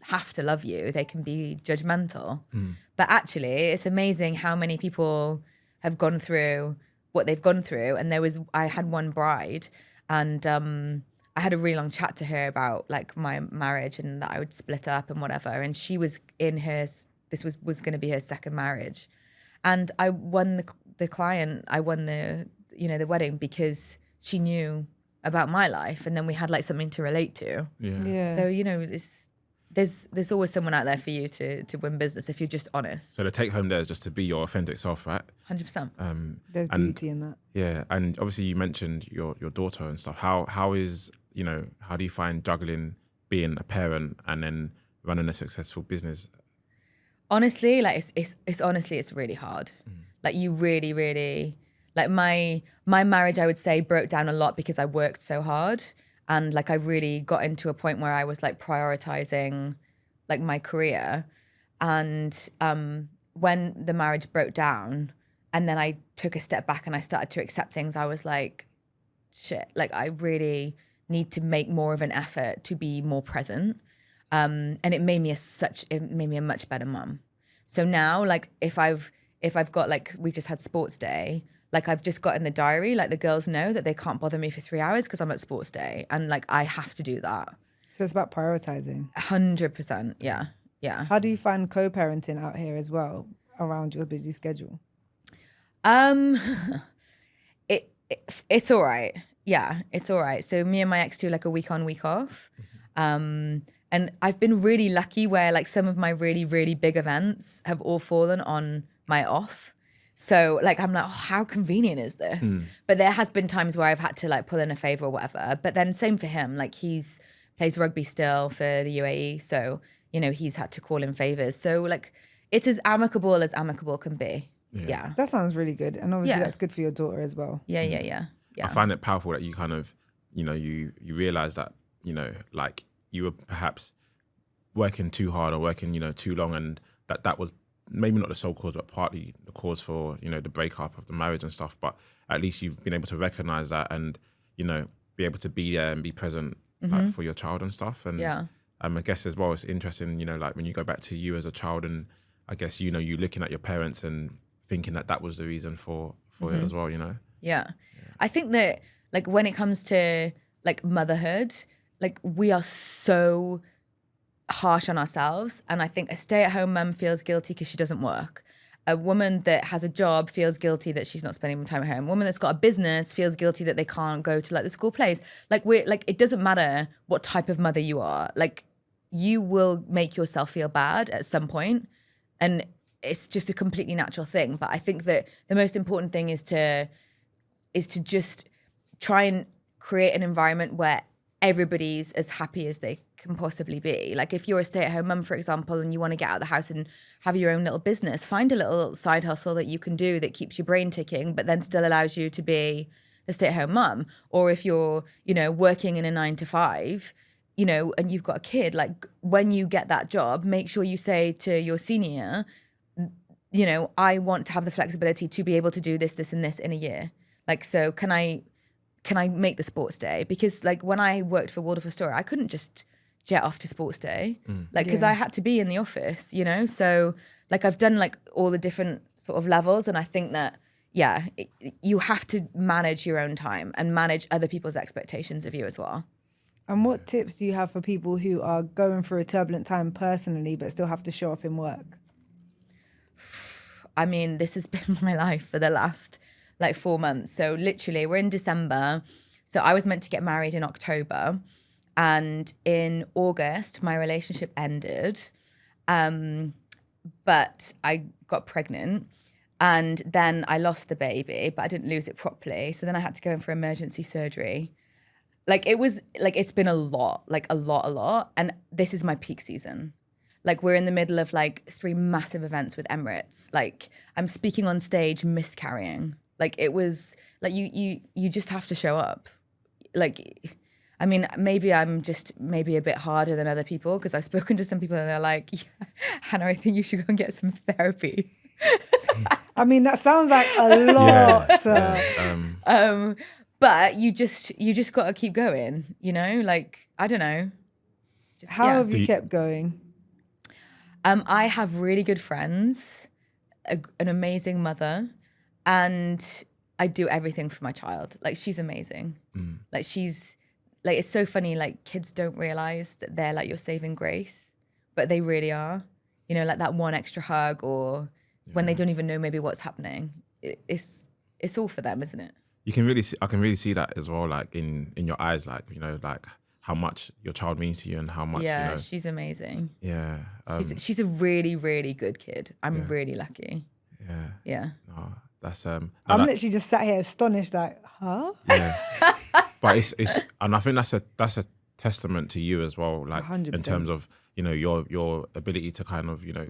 have to love you, they can be judgmental. But actually, it's amazing how many people have gone through what they've gone through. And I had one bride and I had a really long chat to her about like my marriage and that I would split up and whatever. And she was in this was going to be her second marriage. And I won the client, I won the wedding because she knew about my life. And then we had like something to relate to. Yeah. So, you know, there's always someone out there for you to win business if you're just honest. So the take home there is just to be your authentic self, right? 100%. There's beauty in that. Yeah, and obviously you mentioned your daughter and stuff. How is you know, how do you find juggling being a parent and then running a successful business? Honestly, like it's honestly, it's really hard. Like you really, really, like my marriage, I would say, broke down a lot because I worked so hard. And like I really got into a point where I was like prioritizing like my career. And when the marriage broke down and then I took a step back and I started to accept things, I was like, shit, like I really need to make more of an effort to be more present. And it made me a much better mum. So now, like if I've got, like, we've just had sports day, like I've just got in the diary, like the girls know that they can't bother me for 3 hours because I'm at sports day, and like I have to do that. So it's about prioritizing. 100%, yeah. How do you find co-parenting out here as well around your busy schedule? It's all right. Yeah, it's all right. So me and my ex do like a week on, week off. And I've been really lucky where like some of my really, really big events have all fallen on my off. So like, I'm like, oh, how convenient is this? But there has been times where I've had to like pull in a favor or whatever. But then same for him. Like he's plays rugby still for the UAE. So, you know, he's had to call in favors. So like, it's as amicable can be. Yeah. That sounds really good. And obviously Yeah. that's good for your daughter as well. Yeah. I find it powerful that you kind of, you know, you realize that, you know, like you were perhaps working too hard or working, you know, too long, and that was maybe not the sole cause, but partly the cause for, you know, the breakup of the marriage and stuff. But at least you've been able to recognize that and, you know, be able to be there and be present like, for your child and stuff. And I guess as well, it's interesting, you know, like when you go back to you as a child, and I guess, you know, you looking at your parents and thinking that was the reason for it as well, you know? Yeah. I think that like when it comes to like motherhood, like we are so harsh on ourselves. And I think a stay-at-home mum feels guilty because she doesn't work. A woman that has a job feels guilty that she's not spending time at home. A woman that's got a business feels guilty that they can't go to like the school plays. Like it doesn't matter what type of mother you are. Like you will make yourself feel bad at some point, and it's just a completely natural thing. But I think that the most important thing is to just try and create an environment where everybody's as happy as they can possibly be. Like if you're a stay-at-home mum, for example, and you want to get out of the house and have your own little business, find a little side hustle that you can do that keeps your brain ticking, but then still allows you to be the stay-at-home mum. Or if you're, you know, working in a 9 to 5, you know, and you've got a kid, like when you get that job, make sure you say to your senior, you know, I want to have the flexibility to be able to do this, this, and this in a year. Like, so can I make the sports day? Because like when I worked for Waldorf Astoria, I couldn't just jet off to sports day, like, because I had to be in the office, you know? So like I've done like all the different sort of levels. And I think that, you have to manage your own time and manage other people's expectations of you as well. And what tips do you have for people who are going through a turbulent time personally, but still have to show up in work? I mean, this has been my life for the last like 4 months. So literally we're in December. So I was meant to get married in October, and in August, my relationship ended. But I got pregnant, and then I lost the baby, but I didn't lose it properly. So then I had to go in for emergency surgery. Like it was like, it's been a lot. And this is my peak season. Like we're in the middle of like 3 massive events with Emirates. Like I'm speaking on stage, miscarrying. Like it was like, you just have to show up. Like, I mean, maybe I'm just maybe a bit harder than other people, because I've spoken to some people and they're like, Hannah, I think you should go and get some therapy. I mean, that sounds like a lot. But you just got to keep going, you know? Like, I don't know. How have you kept going? I have really good friends, an amazing mother, and I do everything for my child. Like, she's amazing. Like, it's so funny, like, kids don't realize that they're like your saving grace, but they really are. You know, like that one extra hug, or when they don't even know maybe what's happening. It's all for them, isn't it? You can really I can really see that as well, like in your eyes, like, you know, like how much your child means to you and how much, you know. She's amazing. Yeah. She's a really, really good kid. I'm really lucky. Yeah. No, that's I'm literally just sat here astonished, like, huh? Yeah. But it's and I think that's a testament to you as well, like 100%. in terms of, you know, your ability to kind of, you know,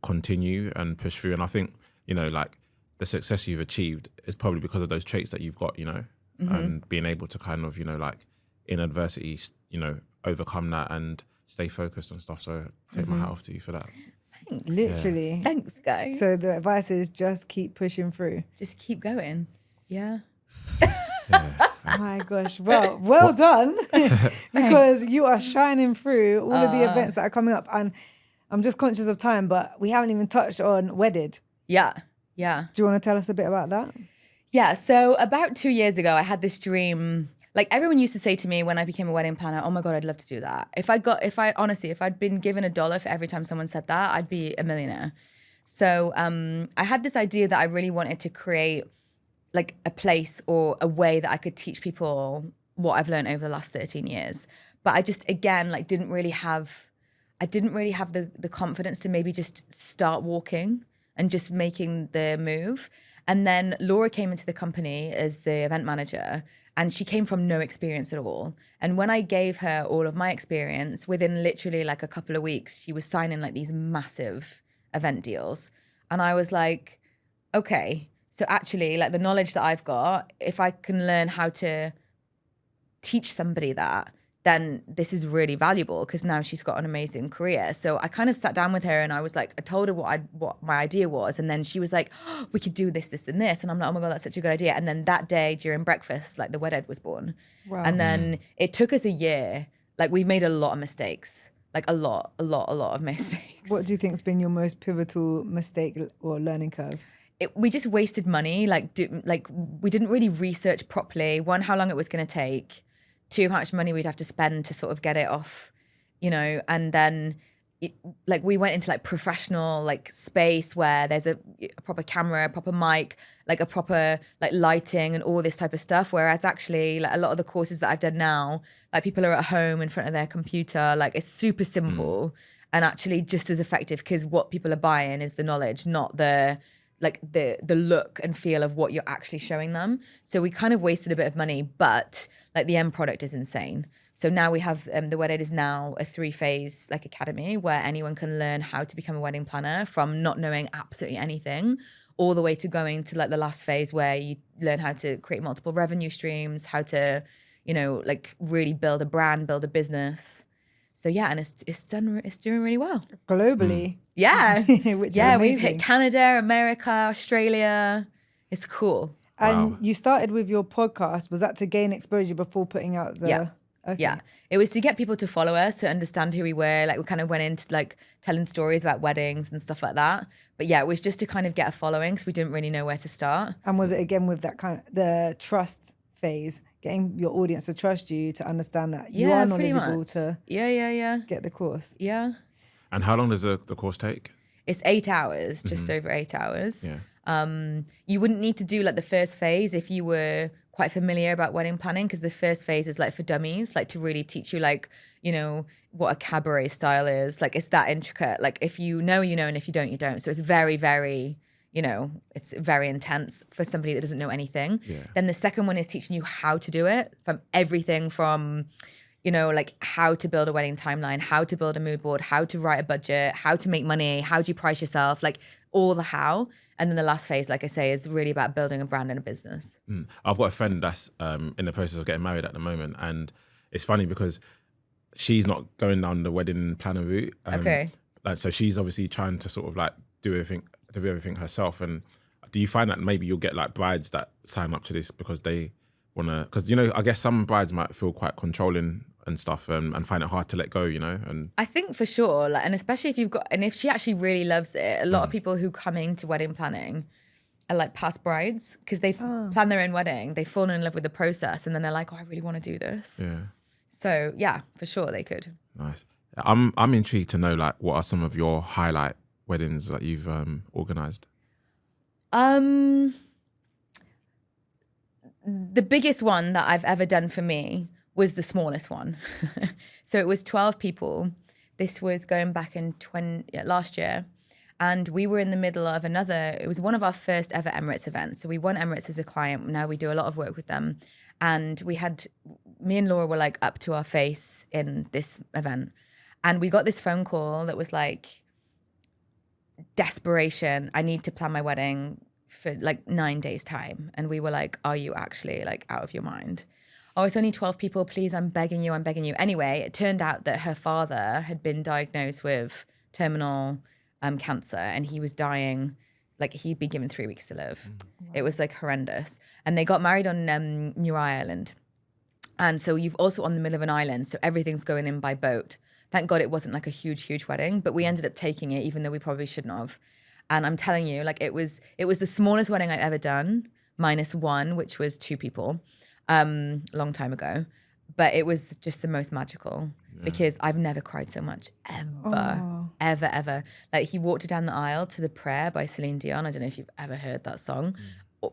continue and push through. And I think, you know, like the success you've achieved is probably because of those traits that you've got, you know, and being able to kind of, you know, like in adversity, you know, overcome that and stay focused and stuff. So take my hat off to you for that. Thanks. Literally. Thanks, guys. So the advice is just keep pushing through. Just keep going. Yeah. Oh my gosh. Well done. Because you are shining through all of the events that are coming up. And I'm just conscious of time, but we haven't even touched on Wedded. Yeah. Yeah. Do you want to tell us a bit about that? Yeah. So about 2 years ago, I had this dream. Like everyone used to say to me when I became a wedding planner, oh my God, I'd love to do that. If I'd been given $1 for every time someone said that, I'd be a millionaire. So I had this idea that I really wanted to create like a place or a way that I could teach people what I've learned over the last 13 years. But I just, again, like didn't really have the confidence to maybe just start walking and just making the move. And then Laura came into the company as the event manager, and she came from no experience at all. And when I gave her all of my experience, within literally like a couple of weeks, she was signing like these massive event deals. And I was like, okay, so actually like the knowledge that I've got, if I can learn how to teach somebody that, then this is really valuable because now she's got an amazing career. So I kind of sat down with her and I was like, I told her what my idea was. And then she was like, oh, we could do this, this, and this. And I'm like, oh my God, that's such a good idea. And then that day during breakfast, like the Wedded was born. Wow. And then it took us a year. Like we made a lot of we like a lot of mistakes. What do you think's been your most pivotal mistake or learning curve? We just wasted money. Like we didn't really research properly. One, how long it was going to take. Two, how much money we'd have to spend to sort of get it off, you know. And then like we went into like professional like space where there's a proper camera, a proper mic, like a proper like lighting and all this type of stuff. Whereas actually like a lot of the courses that I've done now, like people are at home in front of their computer, like it's super simple and actually just as effective because what people are buying is the knowledge, not the look and feel of what you're actually showing them. So we kind of wasted a bit of money, but like the end product is insane. So now we have, the Wedded is now a 3-phase like academy where anyone can learn how to become a wedding planner from not knowing absolutely anything all the way to going to like the last phase where you learn how to create multiple revenue streams, how to, you know, like really build a brand, build a business. So yeah, and it's doing really well. Globally. Yeah. Which yeah, is we've amazing. hit Canada, America, Australia. It's cool. And Wow. you started with your podcast. Was that to gain exposure before putting out the... Yeah. Okay. Yeah. It was to get people to follow us, to understand who we were. Like we kind of went into like telling stories about weddings and stuff like that. But yeah, it was just to kind of get a following because we didn't really know where to start. And was it again with that kind of the trust phase, getting your audience to trust you, to understand that you Yeah, are pretty knowledgeable much. to Yeah. get the course? Yeah. And how long does the course take? It's 8 hours, just over 8 hours. Yeah. You wouldn't need to do like the first phase if you were quite familiar about wedding planning, because the first phase is like for dummies, like to really teach you like, you know, what a cabaret style is. Like it's that intricate. Like if you know, you know, and if you don't, you don't. So it's very, very, you know, it's very intense for somebody that doesn't know anything. Yeah. Then the second one is teaching you how to do it, from everything from, you know, like how to build a wedding timeline, how to build a mood board, how to write a budget, how to make money, how do you price yourself, like all the how. And then the last phase, like I say, is really about building a brand and a business. I've got a friend that's in the process of getting married at the moment, and it's funny because she's not going down the wedding planner route. Okay. Like, so she's obviously trying to sort of like do everything herself. And do you find that maybe you'll get like brides that sign up to this because they want to? Because, you know, I guess some brides might feel quite controlling and stuff, and find it hard to let go, you know. And I think for sure, like, and especially if she actually really loves it, a lot of people who come into wedding planning are like past brides because they've planned their own wedding, they've fallen in love with the process, and then they're like, oh, I really want to do this. yeah, So yeah, for sure they could. nice. I'm intrigued to know like what are some of your highlight weddings that you've organised. The biggest one that I've ever done for me was the smallest one. So it was 12 people. This was going back in last year. And we were in the middle of it was one of our first ever Emirates events. So we won Emirates as a client. Now we do a lot of work with them. And me and Laura were like up to our face in this event. And we got this phone call that was like, desperation. I need to plan my wedding for like 9 days time. And we were like, are you actually like out of your mind? Oh, it's only 12 people. Please, I'm begging you. Anyway, it turned out that her father had been diagnosed with terminal cancer and he was dying. Like he'd been given 3 weeks to live. Wow. It was like horrendous. And they got married on New Ireland. And so you've also on the middle of an island. So everything's going in by boat. Thank God it wasn't like a huge wedding, but we ended up taking it even though we probably shouldn't have. And I'm telling you, like it was the smallest wedding I've ever done, minus one, which was 2 people, long time ago. But it was just the most magical because I've never cried so much ever. Like he walked her down the aisle to the prayer by Celine Dion. I don't know if you've ever heard that song,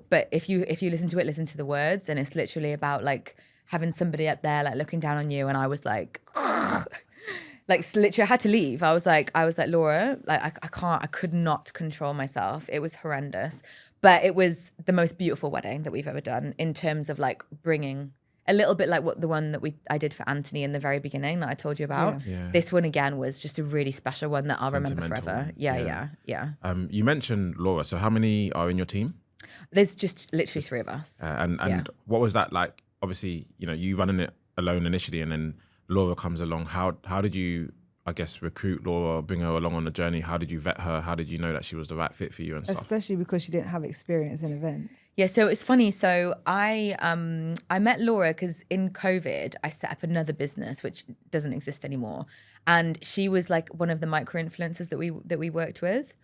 but if you listen to it, listen to the words, and it's literally about like having somebody up there like looking down on you. And I was like, like literally I had to leave. I was like, Laura, like I could not control myself. It was horrendous, but it was the most beautiful wedding that we've ever done in terms of like bringing a little bit like the one that I did for Anthony in the very beginning that I told you about. Yeah. This one again was just a really special one that I'll remember forever. Yeah. You mentioned Laura. So how many are in your team? There's just literally 3 of us. And what was that like? Obviously, you running it alone initially, and then Laura comes along. How did you, I guess, recruit Laura, bring her along on the journey? How did you vet her? How did you know that she was the right fit for you and stuff? Especially because she didn't have experience in events. Yeah, so it's funny. So I met Laura because in COVID, I set up another business which doesn't exist anymore. And she was like one of the micro-influencers that we worked with.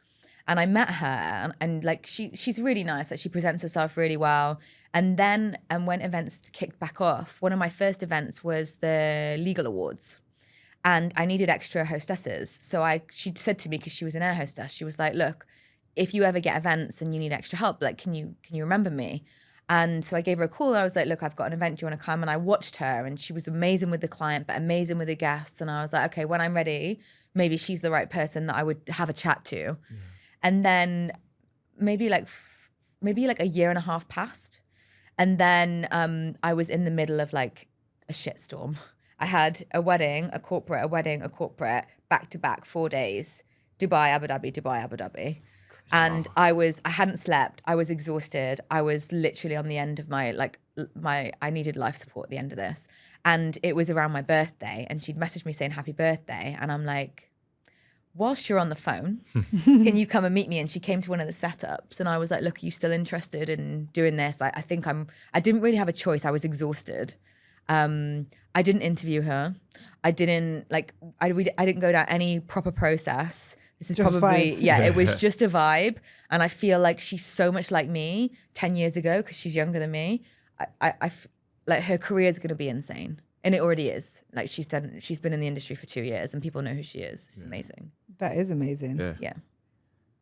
And I met her and like she's really nice. Like she presents herself really well. And then when events kicked back off, one of my first events was the Legal Awards. And I needed extra hostesses. So she said to me, because she was an air hostess, she was like, look, if you ever get events and you need extra help, like, can you remember me? And so I gave her a call. I was like, look, I've got an event. Do you want to come? And I watched her and she was amazing with the client, but amazing with the guests. And I was like, okay, when I'm ready, maybe she's the right person that I would have a chat to. Yeah. And then maybe like a year and a half passed. And then I was in the middle of like a shitstorm. I had a wedding, a corporate, back to back 4 days, Dubai, Abu Dhabi. And I hadn't slept. I was exhausted. I was literally on the end of I needed life support at the end of this. And it was around my birthday and she'd messaged me saying happy birthday. And I'm like, whilst you're on the phone, can you come and meet me? And she came to one of the setups and I was like, look, are you still interested in doing this? Like, I didn't really have a choice. I was exhausted. I didn't interview her. I didn't go down any proper process. This is just probably, vibes. It was just a vibe. And I feel like she's so much like me 10 years ago, because she's younger than me. Like her career is going to be insane. And it already is. Like she's been in the industry for 2 years and people know who she is. It's amazing. That is amazing. Yeah.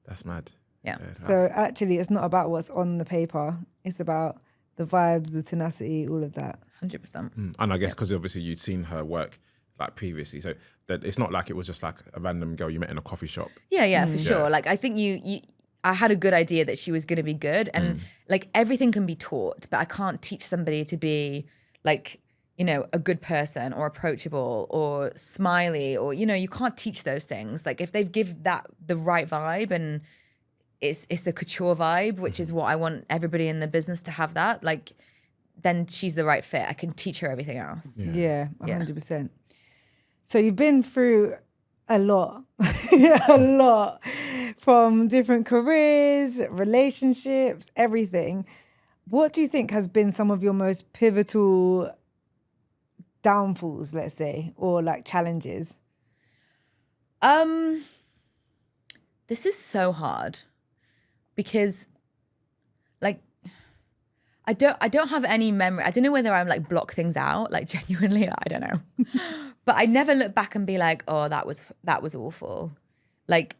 That's mad. Yeah. So actually it's not about what's on the paper. It's about the vibes, the tenacity, all of that. 100%. And I guess because obviously you'd seen her work like previously. So that it's not like it was just like a random girl you met in a coffee shop. Yeah, for sure. Like I think I had a good idea that she was going to be good. And like everything can be taught, but I can't teach somebody to be like, a good person or approachable or smiley or, you can't teach those things. Like if they've give that the right vibe and it's the couture vibe, which is what I want everybody in the business to have that, like, then she's the right fit. I can teach her everything else. Yeah, 100%. So you've been through a lot, a lot from different careers, relationships, everything. What do you think has been some of your most pivotal downfalls, let's say, or like challenges? This is so hard because like I don't have any memory. I don't know whether I'm like block things out, like genuinely, I don't know. But I never look back and be like, oh, that was awful. Like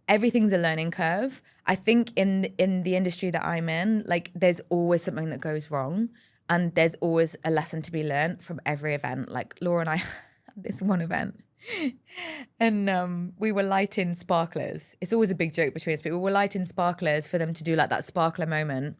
everything's a learning curve. I think in the industry that I'm in, like there's always something that goes wrong. And there's always a lesson to be learned from every event. Like Laura and I had this one event And we were lighting sparklers. It's always a big joke between us, but we were lighting sparklers for them to do like that sparkler moment.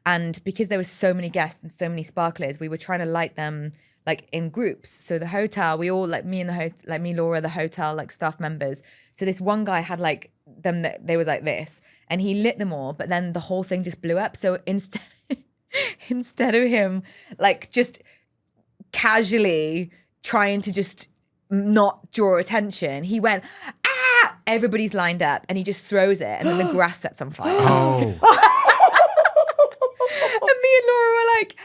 And because there was so many guests and so many sparklers, we were trying to light them like in groups. So the hotel, we all like me, Laura, the hotel like staff members. So this one guy had like them that they was like this, and he lit them all, but then the whole thing just blew up. So instead of him like just casually trying to just not draw attention, he went, ah, everybody's lined up, and he just throws it, and then the grass sets on fire. Oh. And me and Laura were like,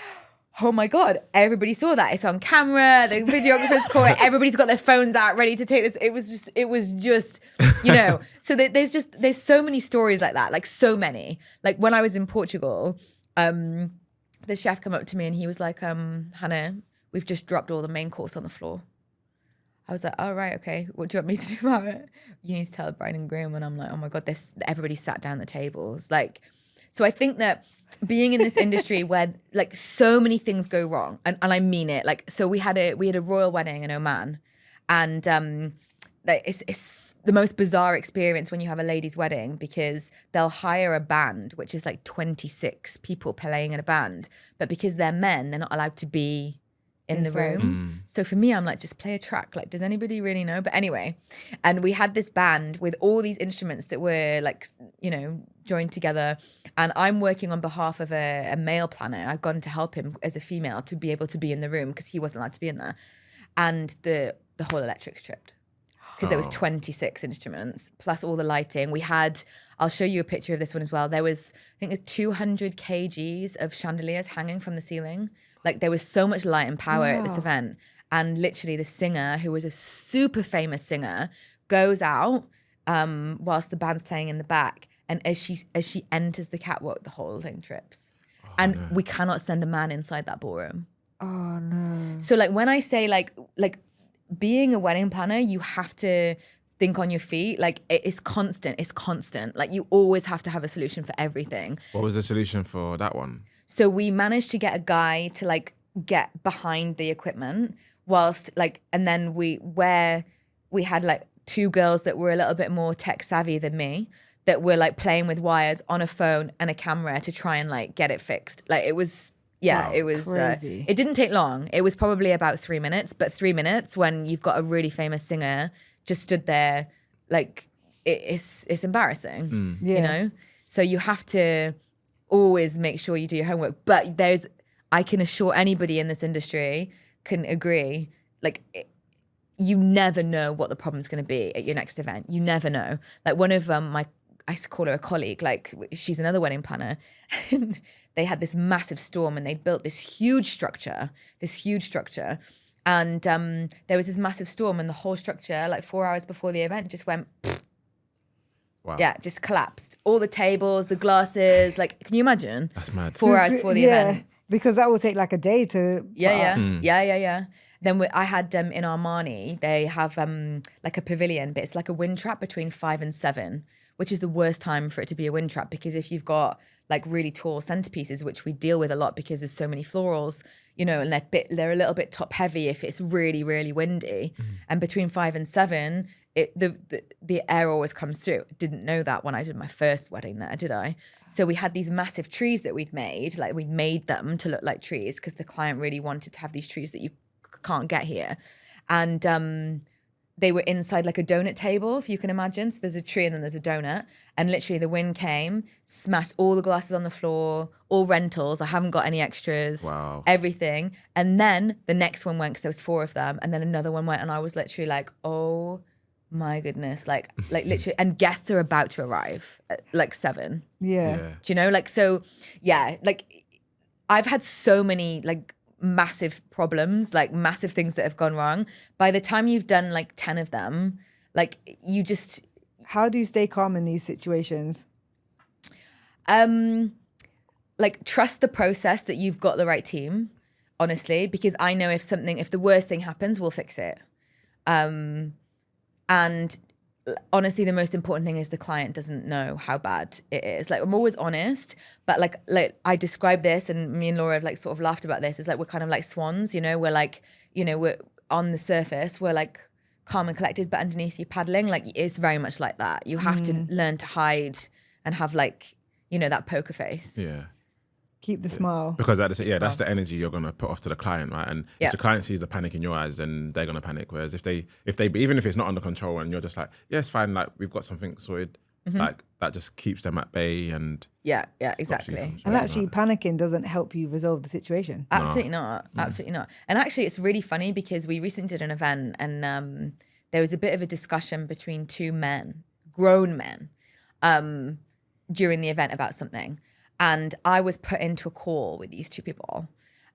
oh my God, everybody saw that. It's on camera. The videographers caught it. Everybody's got their phones out ready to take this. It was just, you know, so there's so many stories like that, like so many. Like when I was in Portugal, the chef came up to me and he was like, Hannah, we've just dropped all the main course on the floor. I was like, oh, right, okay. What do you want me to do about it? You need to tell the bride and groom. And I'm like, oh my God, everybody sat down at the tables. Like, so I think that being in this industry where like so many things go wrong, and I mean it, like, so we had a royal wedding in Oman, and like it's the most bizarre experience when you have a ladies' wedding, because they'll hire a band, which is like 26 people playing in a band, but because they're men, they're not allowed to be in the room. So for me, I'm like, just play a track. Like, does anybody really know? But anyway, and we had this band with all these instruments that were like, you know, joined together. And I'm working on behalf of a male planner. I've gone to help him as a female to be able to be in the room because he wasn't allowed to be in there. And the whole electrics tripped because there was 26 instruments plus all the lighting. We had, I'll show you a picture of this one as well. There was, I think, 200 kgs of chandeliers hanging from the ceiling. Like there was so much light and power at this event. And literally the singer, who was a super famous singer, goes out whilst the band's playing in the back. And as she enters the catwalk, the whole thing trips. We cannot send a man inside that ballroom. Oh no. So like when I say like being a wedding planner, you have to think on your feet. Like it's constant. It's constant. Like you always have to have a solution for everything. What was the solution for that one? So we managed to get a guy to like get behind the equipment whilst like, and then we had like two girls that were a little bit more tech savvy than me that were like playing with wires on a phone and a camera to try and like get it fixed. Like it was, yeah, it was crazy. It didn't take long. It was probably about 3 minutes, but 3 minutes when you've got a really famous singer just stood there, like it's embarrassing, you know? So you have to always make sure you do your homework. But I can assure anybody in this industry can agree, like you never know what the problem's going to be at your next event. You never know. Like one of I call her a colleague, like she's another wedding planner, and they had this massive storm and they'd built this huge structure. And there was this massive storm and the whole structure, like 4 hours before the event, just went, Wow. yeah, just collapsed. All the tables, the glasses, like, can you imagine? That's mad. 4 hours before the event. Because that will take like a day to. Yeah. Then I had in Armani, they have like a pavilion, but it's like a wind trap between 5 and 7, which is the worst time for it to be a wind trap, because if you've got like really tall centerpieces, which we deal with a lot because there's so many florals, you know, and they're a little bit top heavy if it's really, really windy. And between 5 and 7, the air always comes through. Didn't know that when I did my first wedding there, did I? So we had these massive trees that we'd made, like we'd made them to look like trees because the client really wanted to have these trees that you can't get here. And they were inside like a donut table, if you can imagine. So there's a tree and then there's a donut. And literally the wind came, smashed all the glasses on the floor, all rentals. I haven't got any extras. Wow. Everything. And then the next one went because there was 4 of them. And then another one went and I was literally like, oh my goodness. Like literally. And guests are about to arrive at like 7. Yeah. Do you know? Like, so yeah, like I've had so many like massive problems, like massive things that have gone wrong. By the time you've done like 10 of them, like you just... How do you stay calm in these situations? Like trust the process that you've got the right team, honestly, because I know if the worst thing happens, we'll fix it. And honestly, the most important thing is the client doesn't know how bad it is. Like I'm always honest, but like I describe this, and me and Laura have like sort of laughed about this. It's like we're kind of like swans, you know. We're like, you know, we're on the surface, we're like calm and collected, but underneath you're paddling. Like it's very much like that. You have to learn to hide and have like, you know, that poker face. Yeah. Keep the smile. Because that's the energy you're gonna put off to the client, right? And Yeah. if the client sees the panic in your eyes, then they're gonna panic. Whereas if they even if it's not under control and you're just like, yeah, it's fine, like we've got something sorted, like that just keeps them at bay and Yeah, stops you exactly. from And showing actually, that. panicking doesn't help you resolve the situation. Absolutely not. Absolutely not. And actually, it's really funny because we recently did an event and there was a bit of a discussion between two men, grown men, during the event about something. And I was put into a call with these two people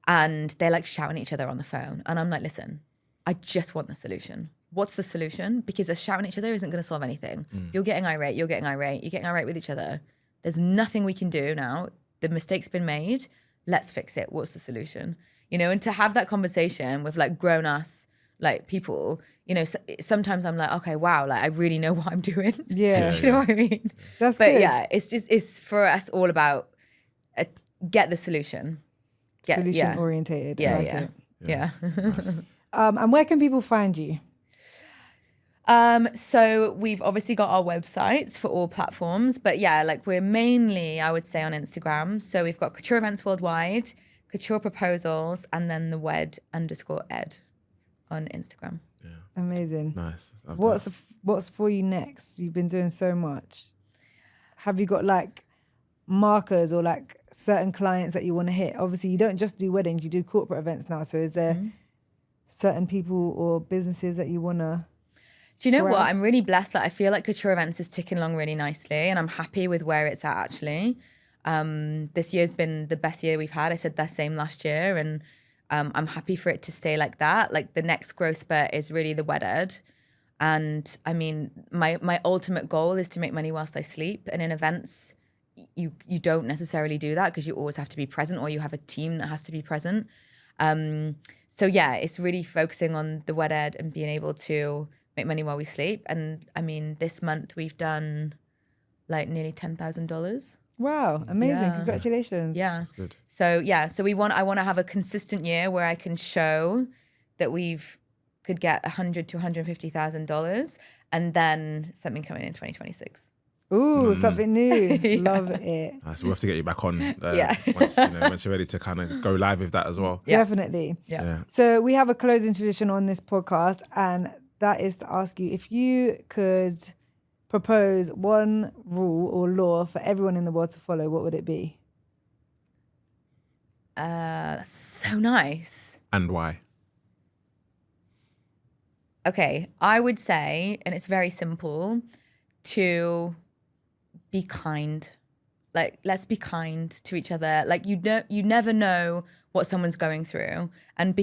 and they're like shouting at each other on the phone. And I'm like, listen, I just want the solution. What's the solution? Because us shouting at each other isn't going to solve anything. You're getting irate with each other. There's nothing we can do now. The mistake's been made. Let's fix it. What's the solution? You know, and to have that conversation with like grown ass like people, you know, sometimes I'm like, okay, wow, like I really know what I'm doing. Yeah. Do you know what I mean? That's But good. yeah, it's for us all about get the solution. Solution orientated. I Yeah, like yeah. it. Yeah. And where can people find you? So we've obviously got our websites for all platforms, but yeah, like we're mainly, I would say, on Instagram. So we've got Couture Events Worldwide, Couture Proposals, and then the _ed on Instagram. Amazing. Nice. What's for you next? You've been doing so much. Have you got like markers or like certain clients that you want to hit? Obviously, you don't just do weddings, you do corporate events now. So is there certain people or businesses that you want to... Do you know what? I'm really blessed that I feel like Couture Events is ticking along really nicely and I'm happy with where it's at actually. This year's been the best year we've had. I said the same last year and I'm happy for it to stay like that. Like the next growth spurt is really the wet ed. And I mean, my ultimate goal is to make money whilst I sleep. And in events, you don't necessarily do that because you always have to be present or you have a team that has to be present. So yeah, it's really focusing on the wet ed and being able to make money while we sleep. And I mean, this month we've done like nearly $10,000. Wow, amazing. Yeah. Congratulations. Yeah. That's good. So yeah, so I want to have a consistent year where I can show that could get $100,000 to $150,000 and then something coming in 2026. Ooh, something new. Love it. So we'll have to get you back on Yeah. once you're ready to kind of go live with that as well. Yeah. Definitely. Yeah. So we have a closing tradition on this podcast, and that is to ask you if you could propose one rule or law for everyone in the world to follow, what would it be? That's so nice. And why? Okay, I would say, and it's very simple, to be kind. Like, let's be kind to each other. Like, you never know what someone's going through. And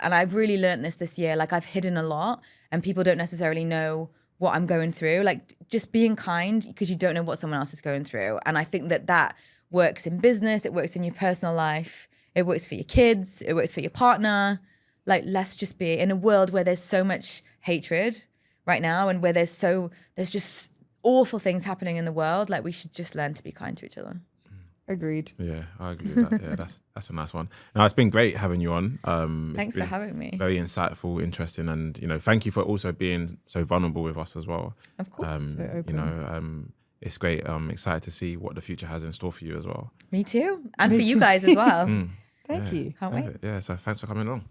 I've really learned this year, like I've hidden a lot and people don't necessarily know what I'm going through. Like just being kind because you don't know what someone else is going through. And I think that works in business. It works in your personal life. It works for your kids. It works for your partner. Like, let's just be in a world where there's so much hatred right now and where there's just awful things happening in the world. Like, we should just learn to be kind to each other. Agreed. Yeah, I agree with that. Yeah, that's a nice one. Now, it's been great having you on. Thanks for having me. Very insightful, interesting, and thank you for also being so vulnerable with us as well. Of course. So open. It's great. I'm excited to see what the future has in store for you as well. Me too. And for you guys as well. Thank you. Can't wait. Yeah, so thanks for coming along.